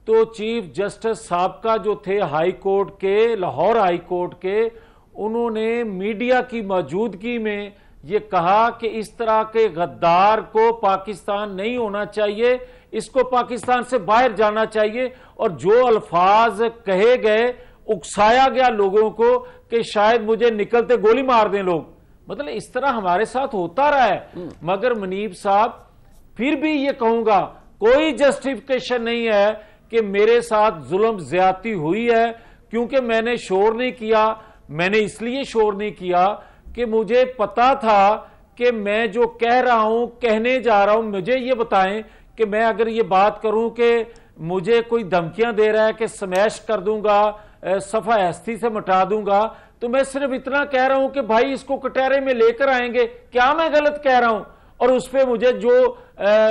तो चीफ जस्टिस साबका जो थे हाई कोर्ट के, लाहौर हाई कोर्ट के, उन्होंने मीडिया की मौजूदगी में ये कहा कि इस तरह के गद्दार को पाकिस्तान नहीं होना चाहिए, इसको पाकिस्तान से बाहर जाना चाहिए। और जो अल्फाज कहे गए, उकसाया गया लोगों को कि शायद मुझे निकलते गोली मार दें लोग, मतलब इस तरह हमारे साथ होता रहा है। मगर मुनीब साहब, फिर भी ये कहूंगा कोई जस्टिफिकेशन नहीं है कि मेरे साथ जुल्म ज्यादती हुई है, क्योंकि मैंने शोर नहीं किया। मैंने इसलिए शोर नहीं किया कि मुझे पता था कि मैं जो कह रहा हूं, कहने जा रहा हूं, मुझे ये बताएं कि मैं अगर ये बात करूं कि मुझे कोई धमकियां दे रहा है कि स्मैश कर दूंगा, सफा हस्ती से मिटा दूंगा, तो मैं सिर्फ इतना कह रहा हूं कि भाई इसको कटहरे में लेकर आएंगे, क्या मैं गलत कह रहा हूं? और उस पर मुझे जो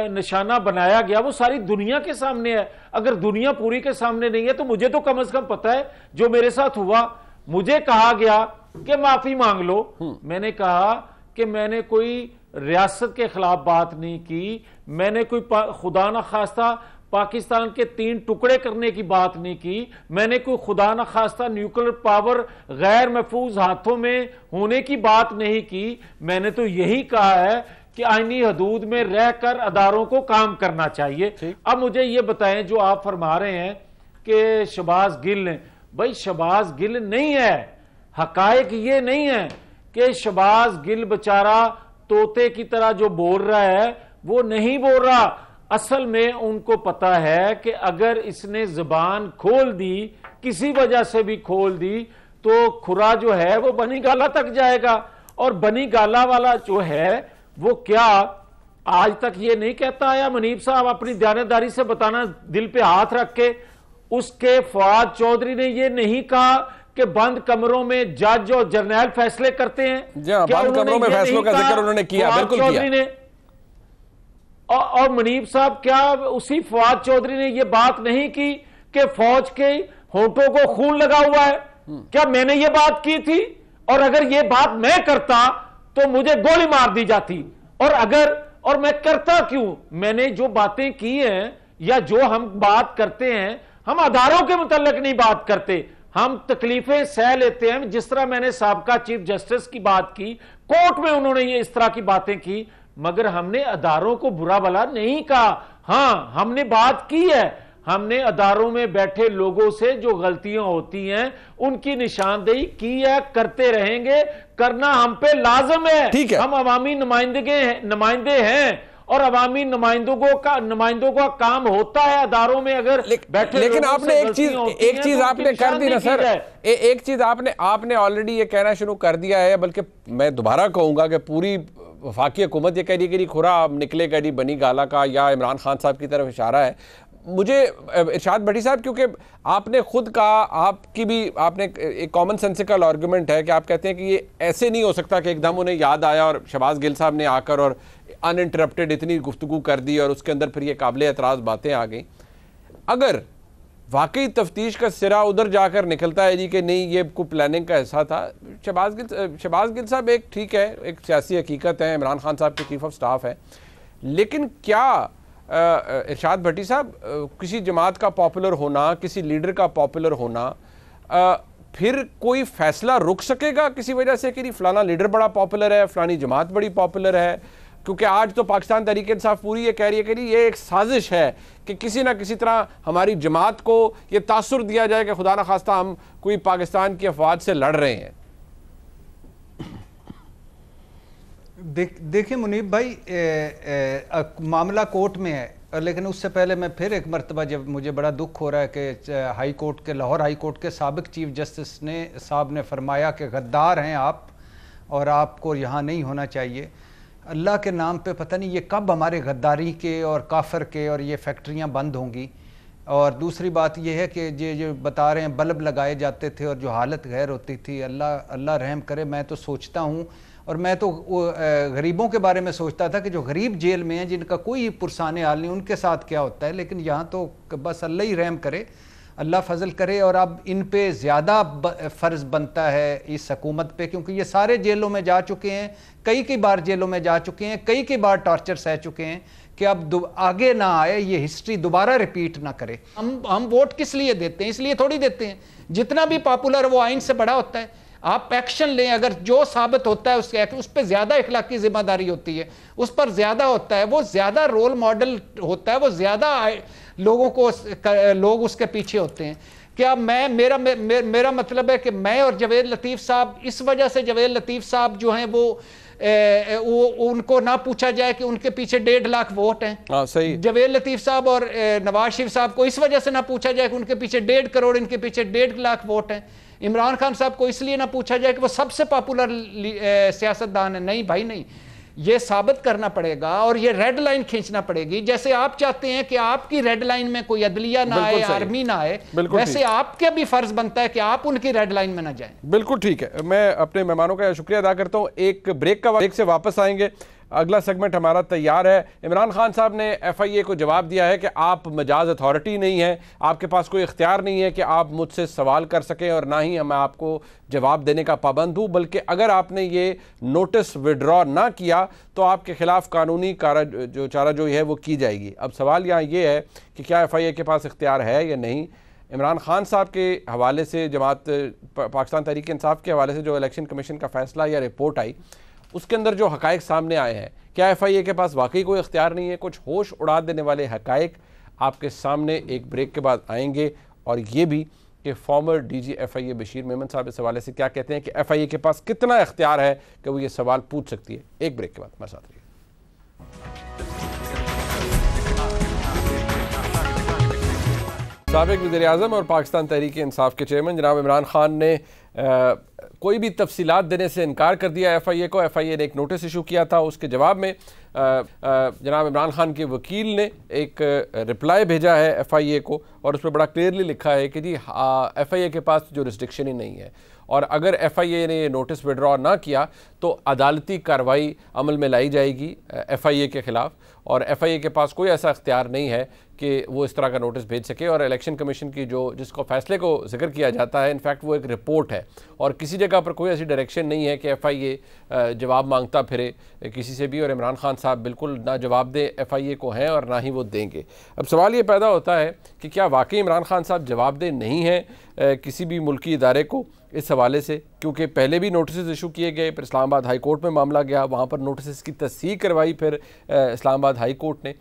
निशाना बनाया गया वो सारी दुनिया के सामने है। अगर दुनिया पूरी के सामने नहीं है तो मुझे तो कम से कम पता है जो मेरे साथ हुआ। मुझे कहा गया कि माफी मांग लो, मैंने कहा कि मैंने कोई रियासत के खिलाफ बात नहीं की, मैंने कोई खुदा न खास्ता पाकिस्तान के 3 टुकड़े करने की बात नहीं की, मैंने कोई खुदा न खास्ता न्यूक्लियर पावर गैर महफूज हाथों में होने की बात नहीं की। मैंने तो यही कहा है कि आईनी हदूद में रहकर अदारों को काम करना चाहिए। अब मुझे ये बताएं, जो आप फरमा रहे हैं कि शहबाज गिल ने, भाई शहबाज गिल नहीं है, हकायक ये नहीं है कि शहबाज गिल बेचारा तोते की तरह जो बोल रहा है वो नहीं बोल रहा। असल में उनको पता है कि अगर इसने जुबान खोल दी, किसी वजह से भी खोल दी, तो खुरा जो है वो बनी गाला तक जाएगा। और बनी गाला वाला जो है वो क्या आज तक ये नहीं कहता आया मुनीब साहब, अपनी दयानतदारी से बताना दिल पे हाथ रख के, उसके फवाद चौधरी ने ये नहीं कहा कि बंद कमरों में जज और जर्नैल फैसले करते हैं। क्या बंद कमरों में फैसलों का जिक्र उन्होंने किया? बिल्कुल चौधरी ने और मुनीब साहब, क्या उसी फवाद चौधरी ने ये बात नहीं की कि फौज के होठों को खून लगा हुआ है? क्या मैंने ये बात की थी? और अगर ये बात मैं करता तो मुझे गोली मार दी जाती। और मैं करता क्यों? मैंने जो बातें की हैं या जो हम बात करते हैं, हम अदारों के मुतल्लिक नहीं बात करते, हम तकलीफें सह लेते हैं। जिस तरह मैंने साबका चीफ जस्टिस की बात की, कोर्ट में उन्होंने ये इस तरह की बातें की, मगर हमने अदारों को बुरा भला नहीं कहा। हाँ, हमने बात की है, हमने अदारों में बैठे लोगों से जो गलतियां होती हैं उनकी निशानदेही की है, करते रहेंगे, करना हम पे लाजम है। ठीक है, हम अवामी नुमाइंदे हैं और अवामी नुमाइंदों का काम होता है अदारों में अगर बैठे। लेकिन आपने एक चीज आपने कर दी ना सर, एक चीज आपने ऑलरेडी ये कहना शुरू कर दिया है, बल्कि मैं दोबारा कहूंगा कि पूरी वफाकी हुकूमत ये कह रही है कि खुरा निकलेगा नहीं बनी गाला का, या इमरान खान साहब की तरफ इशारा है। मुझे इरशाद भट्टी साहब, क्योंकि आपने खुद कहा, आपकी भी आपने एक कॉमन सेंसिकल आर्गुमेंट है कि आप कहते हैं कि ये ऐसे नहीं हो सकता कि एकदम उन्हें याद आया और शहबाज गिल साहब ने आकर और अनइंटरप्टेड इतनी गुफ्तगू कर दी और उसके अंदर फिर ये काबिल एतराज़ बातें आ गई। अगर वाकई तफ्तीश का सिरा उधर जाकर निकलता है जी कि नहीं ये कोई प्लानिंग का हिस्सा था, शहबाज गिल साहब एक ठीक है, एक सियासी हकीकत है, इमरान खान साहब के चीफ ऑफ स्टाफ है, लेकिन क्या इरशाद भट्टी साहब किसी जमात का पॉपुलर होना, किसी लीडर का पॉपुलर होना, फिर कोई फैसला रुक सकेगा किसी वजह से कि फलाना लीडर बड़ा पॉपुलर है, फलानी जमात बड़ी पॉपुलर है? क्योंकि आज तो पाकिस्तान तहरीक इंसाफ पूरी ये कह रही है कि ये एक साजिश है कि किसी ना किसी तरह हमारी जमात को ये तासुर दिया जाए कि खुदा न खास्ता हम कोई पाकिस्तान की अफवाज से लड़ रहे हैं। देखिए मुनीब भाई, मामला कोर्ट में है, लेकिन उससे पहले मैं फिर एक मरतबा, जब मुझे बड़ा दुख हो रहा है कि हाई कोर्ट के, लाहौर हाई कोर्ट के साबिक चीफ जस्टिस साहब ने फरमाया कि गद्दार हैं आप और आपको यहाँ नहीं होना चाहिए। अल्लाह के नाम पे पता नहीं ये कब हमारे गद्दारी के और काफर के और ये फैक्ट्रियाँ बंद होंगी। और दूसरी बात ये है कि जो बता रहे हैं बल्ब लगाए जाते थे और जो हालत गैर होती थी, अल्लाह रहम करे। मैं तो सोचता हूँ, और मैं तो गरीबों के बारे में सोचता था कि जो गरीब जेल में हैं, जिनका कोई पुरसाने हाल नहीं, उनके साथ क्या होता है। लेकिन यहाँ तो बस अल्लाह ही रहम करे, अल्लाह फजल करे। और अब इन पे ज़्यादा फ़र्ज़ बनता है इस हुकूमत पे, क्योंकि ये सारे जेलों में जा चुके हैं, कई बार जेलों में जा चुके हैं, कई बार टॉर्चर सह चुके हैं, कि अब आगे ना आए, ये हिस्ट्री दोबारा रिपीट ना करे। हम वोट किस लिए देते हैं? इसलिए थोड़ी देते हैं, जितना भी पॉपुलर वो आइन से बड़ा होता है। आप एक्शन लें, अगर जो साबित होता है उस पर ज़्यादा इखलाकी जिम्मेदारी होती है, उस पर ज़्यादा होता है, वो ज़्यादा रोल मॉडल होता है, वो ज़्यादा लोग उसके पीछे होते हैं। क्या मेरा मतलब है कि मैं और जवेद लतीफ़ साहब, इस वजह से जवेद लतीफ़ साहब जो हैं वो उनको ना पूछा जाए कि उनके पीछे 1.5 लाख वोट हैं। सही। जवेद लतीफ़ साहब और नवाज शरीफ साहब को इस वजह से ना पूछा जाए कि उनके पीछे 1.5 करोड़, इनके पीछे 1.5 लाख वोट हैं। इमरान खान साहब को इसलिए ना पूछा जाए कि वो सबसे पॉपुलर सियासतदान है। नहीं भाई नहीं, ये साबित करना पड़ेगा और ये रेड लाइन खींचना पड़ेगी। जैसे आप चाहते हैं कि आपकी रेड लाइन में कोई अदलिया ना आए, आर्मी ना आए, वैसे आपके भी फर्ज बनता है कि आप उनकी रेड लाइन में ना जाएं। बिल्कुल ठीक है। मैं अपने मेहमानों का शुक्रिया अदा करता हूं। एक ब्रेक से वापस आएंगे, अगला सेगमेंट हमारा तैयार है। इमरान खान साहब ने FIA को जवाब दिया है कि आप मजाज अथॉरिटी नहीं है, आपके पास कोई इख्तियार नहीं है कि आप मुझसे सवाल कर सकें, और ना ही मैं आपको जवाब देने का पाबंद हूँ, बल्कि अगर आपने ये नोटिस विड्रॉ ना किया तो आपके खिलाफ कानूनी चाराजोई है वो की जाएगी। अब सवाल यहाँ ये है कि क्या FIA के पास इख्तियार है या नहीं। इमरान खान साहब के हवाले से, जमात पाकिस्तान तहरीक इंसाफ के हवाले से जो इलेक्शन कमीशन का फैसला या रिपोर्ट आई, उसके अंदर जो हकायक सामने आए हैं, क्या FIA के पास वाकई कोई इख्तियार नहीं है? कुछ होश उड़ा देने वाले हकायक आपके सामने एक ब्रेक के बाद आएंगे, और ये भी कि farmer DG FIA Bashir Memon साहब इस हवाले से क्या कहते हैं कि FIA के पास कितना इख्तियार है कि वो ये सवाल पूछ सकती है। एक ब्रेक के बाद हमारे साथ रहिए। साबिक वज़ीर-ए-आज़म और पाकिस्तान तहरीक इंसाफ के चेयरमैन जनाब इमरान खान ने कोई भी तफसीलात देने से इनकार कर दिया FIA को। FIA ने एक नोटिस इशू किया था, उसके जवाब में जनाब इमरान खान के वकील ने एक रिप्लाई भेजा है FIA को, और उस पर बड़ा क्लियरली लिखा है कि जी FIA के पास जो रिस्ट्रिक्शन ही नहीं है, और अगर FIA ने ये नोटिस विड्रॉ ना किया तो अदालती कार्रवाई अमल में लाई जाएगी FIA के ख़िलाफ़, और FIA के पास कोई ऐसा इख्तियार नहीं है कि वो इस तरह का नोटिस भेज सके। और इलेक्शन कमीशन की जिसको फैसले को जिक्र किया जाता है, इनफैक्ट वो एक रिपोर्ट है और किसी जगह पर कोई ऐसी डायरेक्शन नहीं है कि FIA जवाब मांगता फिरे किसी से भी, और इमरान खान साहब बिल्कुल ना जवाब दे FIA को हैं और ना ही वो देंगे। अब सवाल ये पैदा होता है कि क्या वाकई इमरान खान साहब जवाबदेह नहीं हैं किसी भी मुल्की इदारे को इस हवाले से, क्योंकि पहले भी नोटिस इशू किए गए, फिर इस्लामाबाद हाई कोर्ट में मामला गया, वहाँ पर नोटिस की तस्दीक करवाई फिर इस्लामाबाद हाई कोर्ट ने।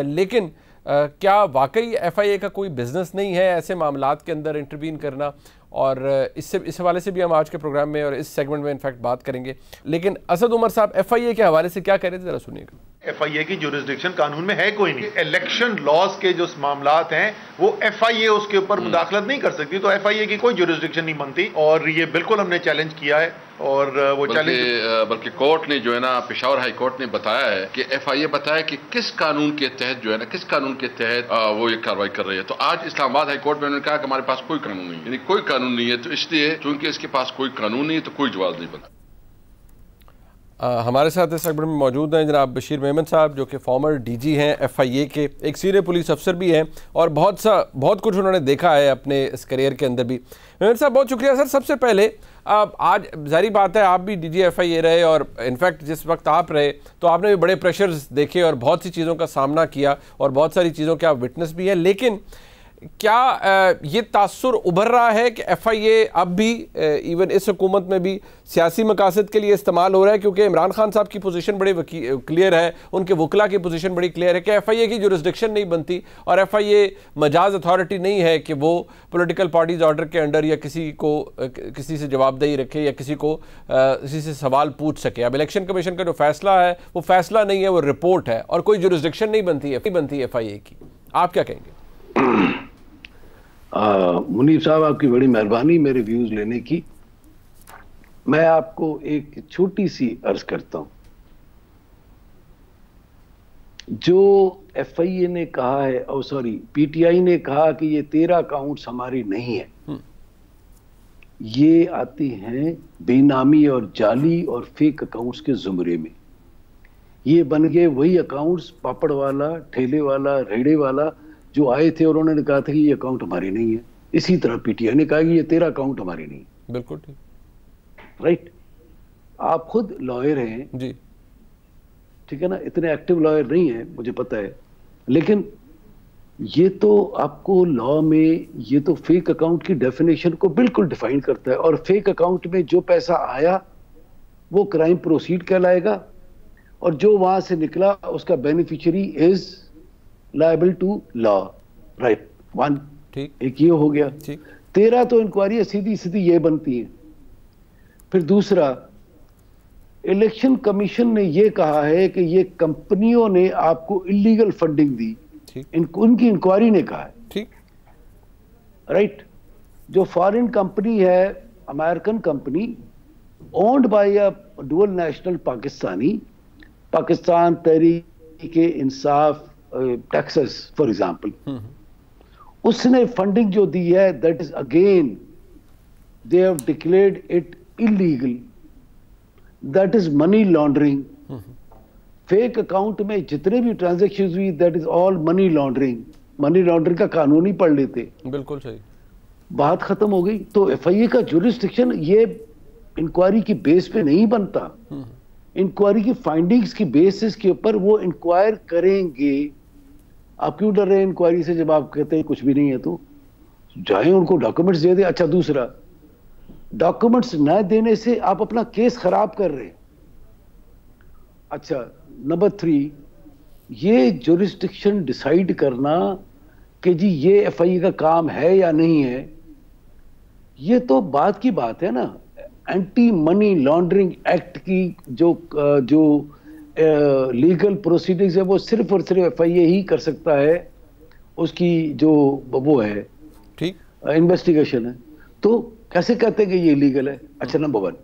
लेकिन क्या वाकई FIA का कोई बिजनेस नहीं है ऐसे मामलात के अंदर इंटरवीन करना? और इस हवाले से भी हम आज के प्रोग्राम में और इस सेगमेंट में इनफैक्ट बात करेंगे। लेकिन असद उमर साहब FIA के हवाले से क्या कह रहे थे, ज़रा सुनिएगा। FIA की जुरिस्डिक्शन कानून में है कोई नहीं। इलेक्शन लॉज के जो मामलात हैं वो FIA उसके ऊपर मुदाखलत नहीं कर सकती, तो FIA की कोई जुरिस्डिक्शन नहीं बनती। और ये बिल्कुल हमने चैलेंज किया है और वो चैलेंज बल्कि कोर्ट ने जो है ना, पेशावर हाई कोर्ट ने बताया है कि FIA बताया कि किस कानून के तहत जो है ना, किस कानून के तहत वो ये कार्रवाई कर रही है। तो आज इस्लामाबाद हाई कोर्ट में उन्होंने कहा कि हमारे पास कोई कानून नहीं है, यानी कोई कानून नहीं है, तो इसलिए चूंकि इसके पास कोई कानून नहीं है तो कोई जवाब नहीं बना। हमारे साथ इस सेगमेंट में मौजूद हैं जनाब बशीर मेमन साहब, जो कि फॉर्मर DG हैं FIA के, एक सीनियर पुलिस अफसर भी हैं और बहुत कुछ उन्होंने देखा है अपने इस करियर के अंदर भी। मेमन साहब बहुत शुक्रिया सर। सबसे पहले आज जारी बात है आप भी DG FIA रहे और इनफैक्ट जिस वक्त आप रहे तो आपने भी बड़े प्रेशर्स देखे और बहुत सी चीज़ों का सामना किया और बहुत सारी चीज़ों के आप विटनेस भी हैं। लेकिन क्या ये तासुर उभर रहा है कि FIA अब भी इवन इस हुकूमत में भी सियासी मकासद के लिए इस्तेमाल हो रहा है? क्योंकि इमरान खान साहब की पोजीशन बड़ी क्लियर है, उनके वकला की पोजीशन बड़ी क्लियर है कि FIA की जुरिस्डिक्शन नहीं बनती और FIA मजाज अथॉरिटी नहीं है कि वो पॉलिटिकल पार्टीज ऑर्डर के अंडर या किसी से जवाबदेही रखे या किसी से सवाल पूछ सके। अब इलेक्शन कमीशन का जो फैसला है वो फैसला नहीं है, वो रिपोर्ट है और कोई जुरिस्डिक्शन नहीं बनती FIA की। आप क्या कहेंगे? मुनीब साहब आपकी बड़ी मेहरबानी मेरे व्यूज लेने की। मैं आपको एक छोटी सी अर्ज करता हूं। जो FIA ने कहा है, PTI ने कहा कि ये 13 अकाउंट्स हमारी नहीं है, ये आती हैं बेनामी और जाली और फेक अकाउंट्स के जुमरे में। ये बन गए वही अकाउंट्स पापड़ वाला, ठेले वाला, रेड़े वाला जो आए थे और उन्होंने कहा था कि ये अकाउंट हमारे नहीं है। इसी तरह PTI ने कहा कि ये 13 अकाउंट हमारे नहीं है। बिल्कुल ठीक, राइट। आप खुद लॉयर हैं जी, ठीक है ना, इतने एक्टिव लॉयर नहीं है मुझे पता है, लेकिन ये तो आपको लॉ में ये तो फेक अकाउंट की डेफिनेशन को बिल्कुल डिफाइन करता है। और फेक अकाउंट में जो पैसा आया वो क्राइम प्रोसीड कहलाएगा और जो वहां से निकला उसका beneficiary is liable to law, right. One, ठीक, एक ये हो गया। ठीक। 13 तो इंक्वायरी सीधी सीधी ये बनती है। फिर दूसरा, इलेक्शन कमीशन ने ये कहा है कि ये कंपनियों ने आपको इलीगल फंडिंग दी, उनकी इंक्वायरी ने कहा है, ठीक, राइट। जो फॉरेन कंपनी है, American company owned by a dual national Pakistan Tehreek-e-Insaf Texas for example, उसने फंडिंग जो दी है that is again they have declared it illegal, that is money laundering. Fake account में जितने भी ट्रांजैक्शंस हुई that is all money laundering. Money laundering का कानून ही पढ़ लेते, बिल्कुल सही, बात खत्म हो गई। तो FIA का जुरिस्डिक्शन ये इंक्वायरी की बेस पे नहीं बनता, इंक्वायरी की फाइंडिंग्स की बेसिस के ऊपर वो इंक्वायर करेंगे। आप क्यों डर रहे हैं इंक्वायरी से जब आप कहते हैं कुछ भी नहीं है? तो जाए उनको डॉक्यूमेंट्स दे दे। अच्छा, दूसरा, डॉक्यूमेंट्स न देने से आप अपना केस खराब कर रहे हैं। अच्छा, नंबर 3, ये जुरिस्डिक्शन डिसाइड करना कि जी ये FIA का काम है या नहीं है, ये तो बात की बात है ना। एंटी मनी लॉन्ड्रिंग एक्ट की जो लीगल प्रोसीडिंग्स है वो सिर्फ और सिर्फ FIA ही कर सकता है, उसकी जो वो है, ठीक, इन्वेस्टिगेशन है। तो कैसे कहते हैं कि ये इलीगल है? अच्छा, नंबर 1।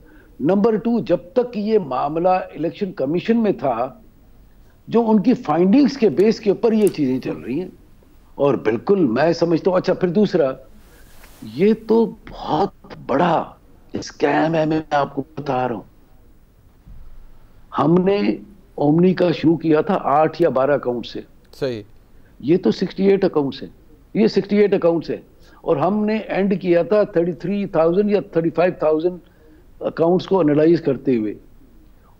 नंबर 2, जब तक ये मामला इलेक्शन कमीशन में था, जो उनकी फाइंडिंग्स के बेस के ऊपर ये चीजें चल रही हैं और बिल्कुल मैं समझता हूँ। अच्छा, फिर दूसरा, ये तो बहुत बड़ा स्कैम है, मैं आपको बता रहा हूं। हमने ओमनी का शुरू किया था 8 या 12 अकाउंट से। सही। ये तो 68 अकाउंट्स हैं, ये 68 अकाउंट्स हैं, और हमने एंड किया था 33,000 या 35,000 अकाउंट्स को एनालाइज करते हुए।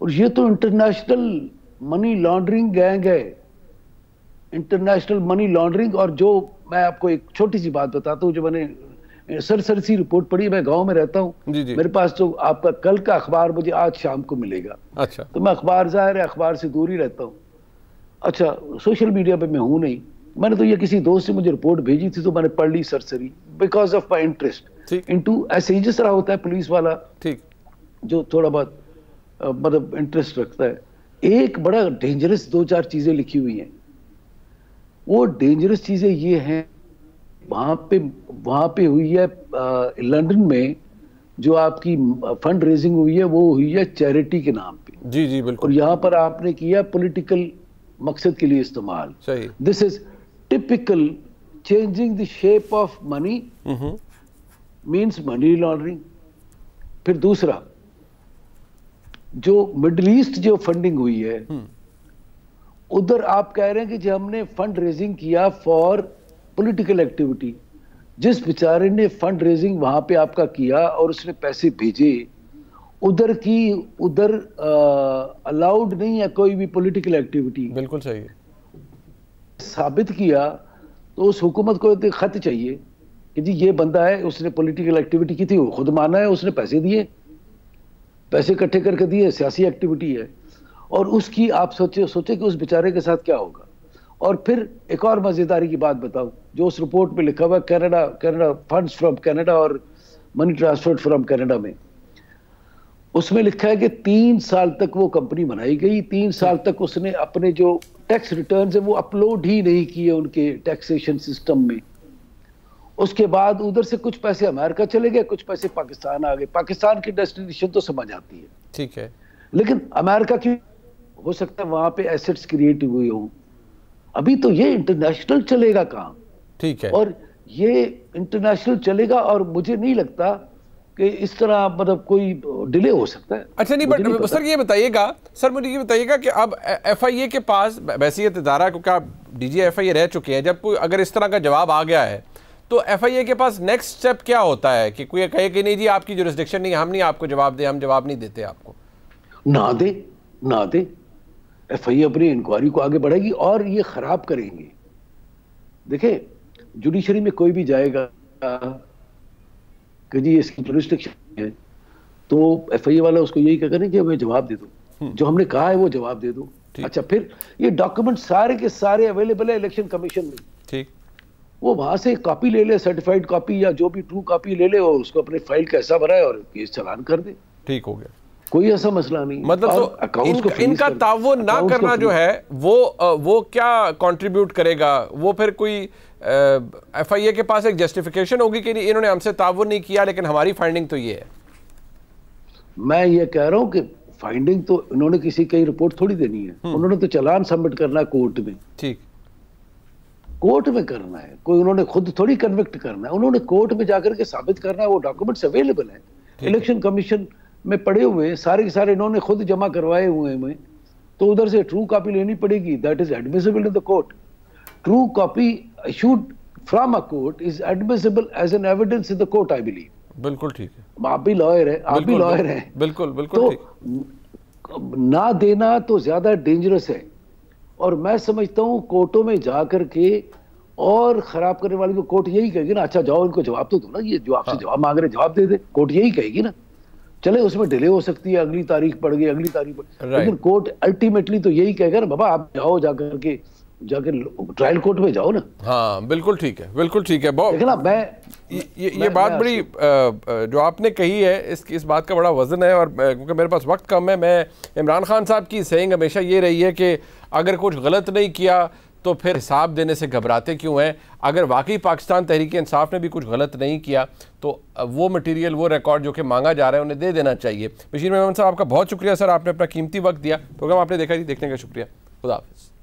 और ये तो इंटरनेशनल मनी लॉन्ड्रिंग गैंग है, इंटरनेशनल मनी लॉन्ड्रिंग। और जो मैं आपको एक छोटी सी बात बताता हूँ, जो मैंने सरसरी रिपोर्ट पढ़ी, मैं गांव में रहता हूँ, मेरे पास तो आपका कल का अखबार मुझे आज शाम को मिलेगा। अच्छा, तो मैं अखबार, जाहिर है अखबार से दूर ही रहता हूँ। अच्छा, सोशल मीडिया पे मैं हूँ नहीं, मैंने तो ये किसी दोस्त से मुझे रिपोर्ट भेजी थी तो मैंने पढ़ ली सरसरी, because of my interest into, ऐसे ही जिस तरह होता है पुलिस वाला, ठीक, जो थोड़ा बहुत मतलब इंटरेस्ट रखता है। एक बड़ा डेंजरस 2-4 चीजें लिखी हुई हैं। वो डेंजरस चीजें ये हैं, वहां पे हुई है लंदन में जो आपकी फंड रेजिंग हुई है, वो हुई है चैरिटी के नाम पे। जी जी बिल्कुल। और यहाँ पर आपने किया पॉलिटिकल मकसद के लिए इस्तेमाल। सही। This is typical changing the shape of money, means money laundering. फिर दूसरा, जो मिडिल ईस्ट जो फंडिंग हुई है, उधर आप कह रहे हैं कि जो हमने फंड रेजिंग किया फॉर पॉलिटिकल एक्टिविटी। जिस बेचारे ने फंड रेजिंग वहां पे आपका किया और उसने पैसे भेजे, उधर अलाउड नहीं है कोई भी पॉलिटिकल एक्टिविटी। बिल्कुल सही है। साबित किया तो उस हुकूमत को एक खत चाहिए कि जी ये बंदा है, उसने पॉलिटिकल एक्टिविटी की थी, वो खुद माना है, उसने पैसे दिए, पैसे इकट्ठे करके दिए, सियासी एक्टिविटी है। और उसकी आप सोचे कि उस बेचारे के साथ क्या होगा। और फिर एक और मजेदारी की बात बताऊं, जो उस रिपोर्ट में लिखा हुआ कनाडा फंड्स फ्रॉम कनाडा और मनी ट्रांसफर फ्रॉम कनाडा में, उसमें लिखा है कि 3 साल तक वो कंपनी बनाई गई, 3 साल तक उसने अपने जो टैक्स रिटर्न है वो अपलोड ही नहीं किए उनके टैक्सेशन सिस्टम में। उसके बाद उधर से कुछ पैसे अमेरिका चले गए, कुछ पैसे पाकिस्तान आ गए। पाकिस्तान की डेस्टिनेशन तो समझ आती है, ठीक है, लेकिन अमेरिका की हो सकता है वहां पे एसेट्स क्रिएट हुए हो। अभी तो ये इंटरनेशनल चलेगा काम, ठीक है, और ये इंटरनेशनल चलेगा और मुझे नहीं लगता कि इस तरह मतलब कोई डिले हो सकता है। अच्छा, नहीं, बट सर ये बताइएगा, सर मुझे ये बताइएगा कि अब एफआईए के पास वैसीयत इदारा, क्योंकि आप डीजी एफआईए रह चुके हैं, जब कोई अगर इस तरह का जवाब आ गया है तो एफआईए के पास नेक्स्ट स्टेप क्या होता है कि कोई कहे कि नहीं जी आपकी जुरिस्डिक्शन नहीं, हम नहीं आपको जवाब दे, हम जवाब नहीं देते आपको? ना दे एफआईए अपनी इंक्वायरी को आगे बढ़ेगी और ये खराब करेंगे। देखिए, जुडिशरी में कोई भी जाएगा कि जी इसकी जुरिस्डिक्शन है, तो एफआईए वाला उसको यही कहेगा नहीं कि हमें जवाब दे दो, जो हमने कहा है वो जवाब दे दो। अच्छा, फिर ये डॉक्यूमेंट सारे के सारे अवेलेबल है इलेक्शन कमीशन में, ठीक, वो वहां से कॉपी ले ले, सर्टिफाइड कॉपी या जो भी ट्रू कॉपी ले ले और उसको अपने फाइल का ऐसा बनाए और केस चलान कर दे, ठीक हो गया, कोई ऐसा मसला नहीं। मतलब तो इनका ताउन ना करना जो है वो क्या कंट्रीब्यूट करेगा? वो फिर कोई एफआईए के पास एक जस्टिफिकेशन होगी कि इन्होंने हमसे ताउन नहीं किया, लेकिन हमारी फाइंडिंग तो ये है। मैं ये कह रहा हूँ कि फाइंडिंग तो इन्होंने किसी की रिपोर्ट थोड़ी देनी है, उन्होंने तो चालान सबमिट करना है कोर्ट में, ठीक, कोर्ट में करना है, कोई उन्होंने खुद थोड़ी कन्विक्ट करना है, उन्होंने कोर्ट में जाकर के साबित करना है। वो डॉक्यूमेंट्स अवेलेबल है इलेक्शन कमीशन में पड़े हुए, सारे के सारे इन्होंने खुद जमा करवाए हुए हैं, तो उधर से ट्रू कॉपी लेनी पड़ेगी, that is admissible in the court. True copy issued from a court is admissible as an evidence in the court, I believe. बिल्कुल ठीक है, आप भी लॉयर है, आप भी लॉयर हैं, बिल्कुल बिल्कुल ठीक। तो ना देना तो ज्यादा डेंजरस है, और मैं समझता हूँ कोर्टों में जा करके और खराब करने वाले को कोर्ट यही कहेगी ना, अच्छा जाओ इनको जवाब तो दो ना, ये जो आपसे जवाब मांग रहे जवाब दे दे, कोर्ट यही कहेगी ना। चले उसमें डिले हो सकती है, अगली तारीख पड़ गई, अगली तारीख पड़, लेकिन कोर्ट अल्टीमेटली तो यही कहेगा ना, बाबा आप जाओ जाकर ट्रायल कोर्ट में जाओ ना। हाँ बिल्कुल ठीक है, बिल्कुल ठीक है। देखना, ये बात बड़ी जो आपने कही है, इस बात का बड़ा वजन है, और क्योंकि मेरे पास वक्त कम है, मैं इमरान खान साहब की सेइंग हमेशा ये रही है कि अगर कुछ गलत नहीं किया तो फिर हिसाब देने से घबराते क्यों हैं? अगर वाकई पाकिस्तान तहरीक इंसाफ ने भी कुछ गलत नहीं किया तो वो मटेरियल, वो रिकॉर्ड जो कि मांगा जा रहा है उन्हें दे देना चाहिए। बशीर मेमन साहब, आपका बहुत शुक्रिया सर, आपने अपना कीमती वक्त दिया। प्रोग्राम आपने देखा जी, देखने का शुक्रिया। खुदा हाफिज़।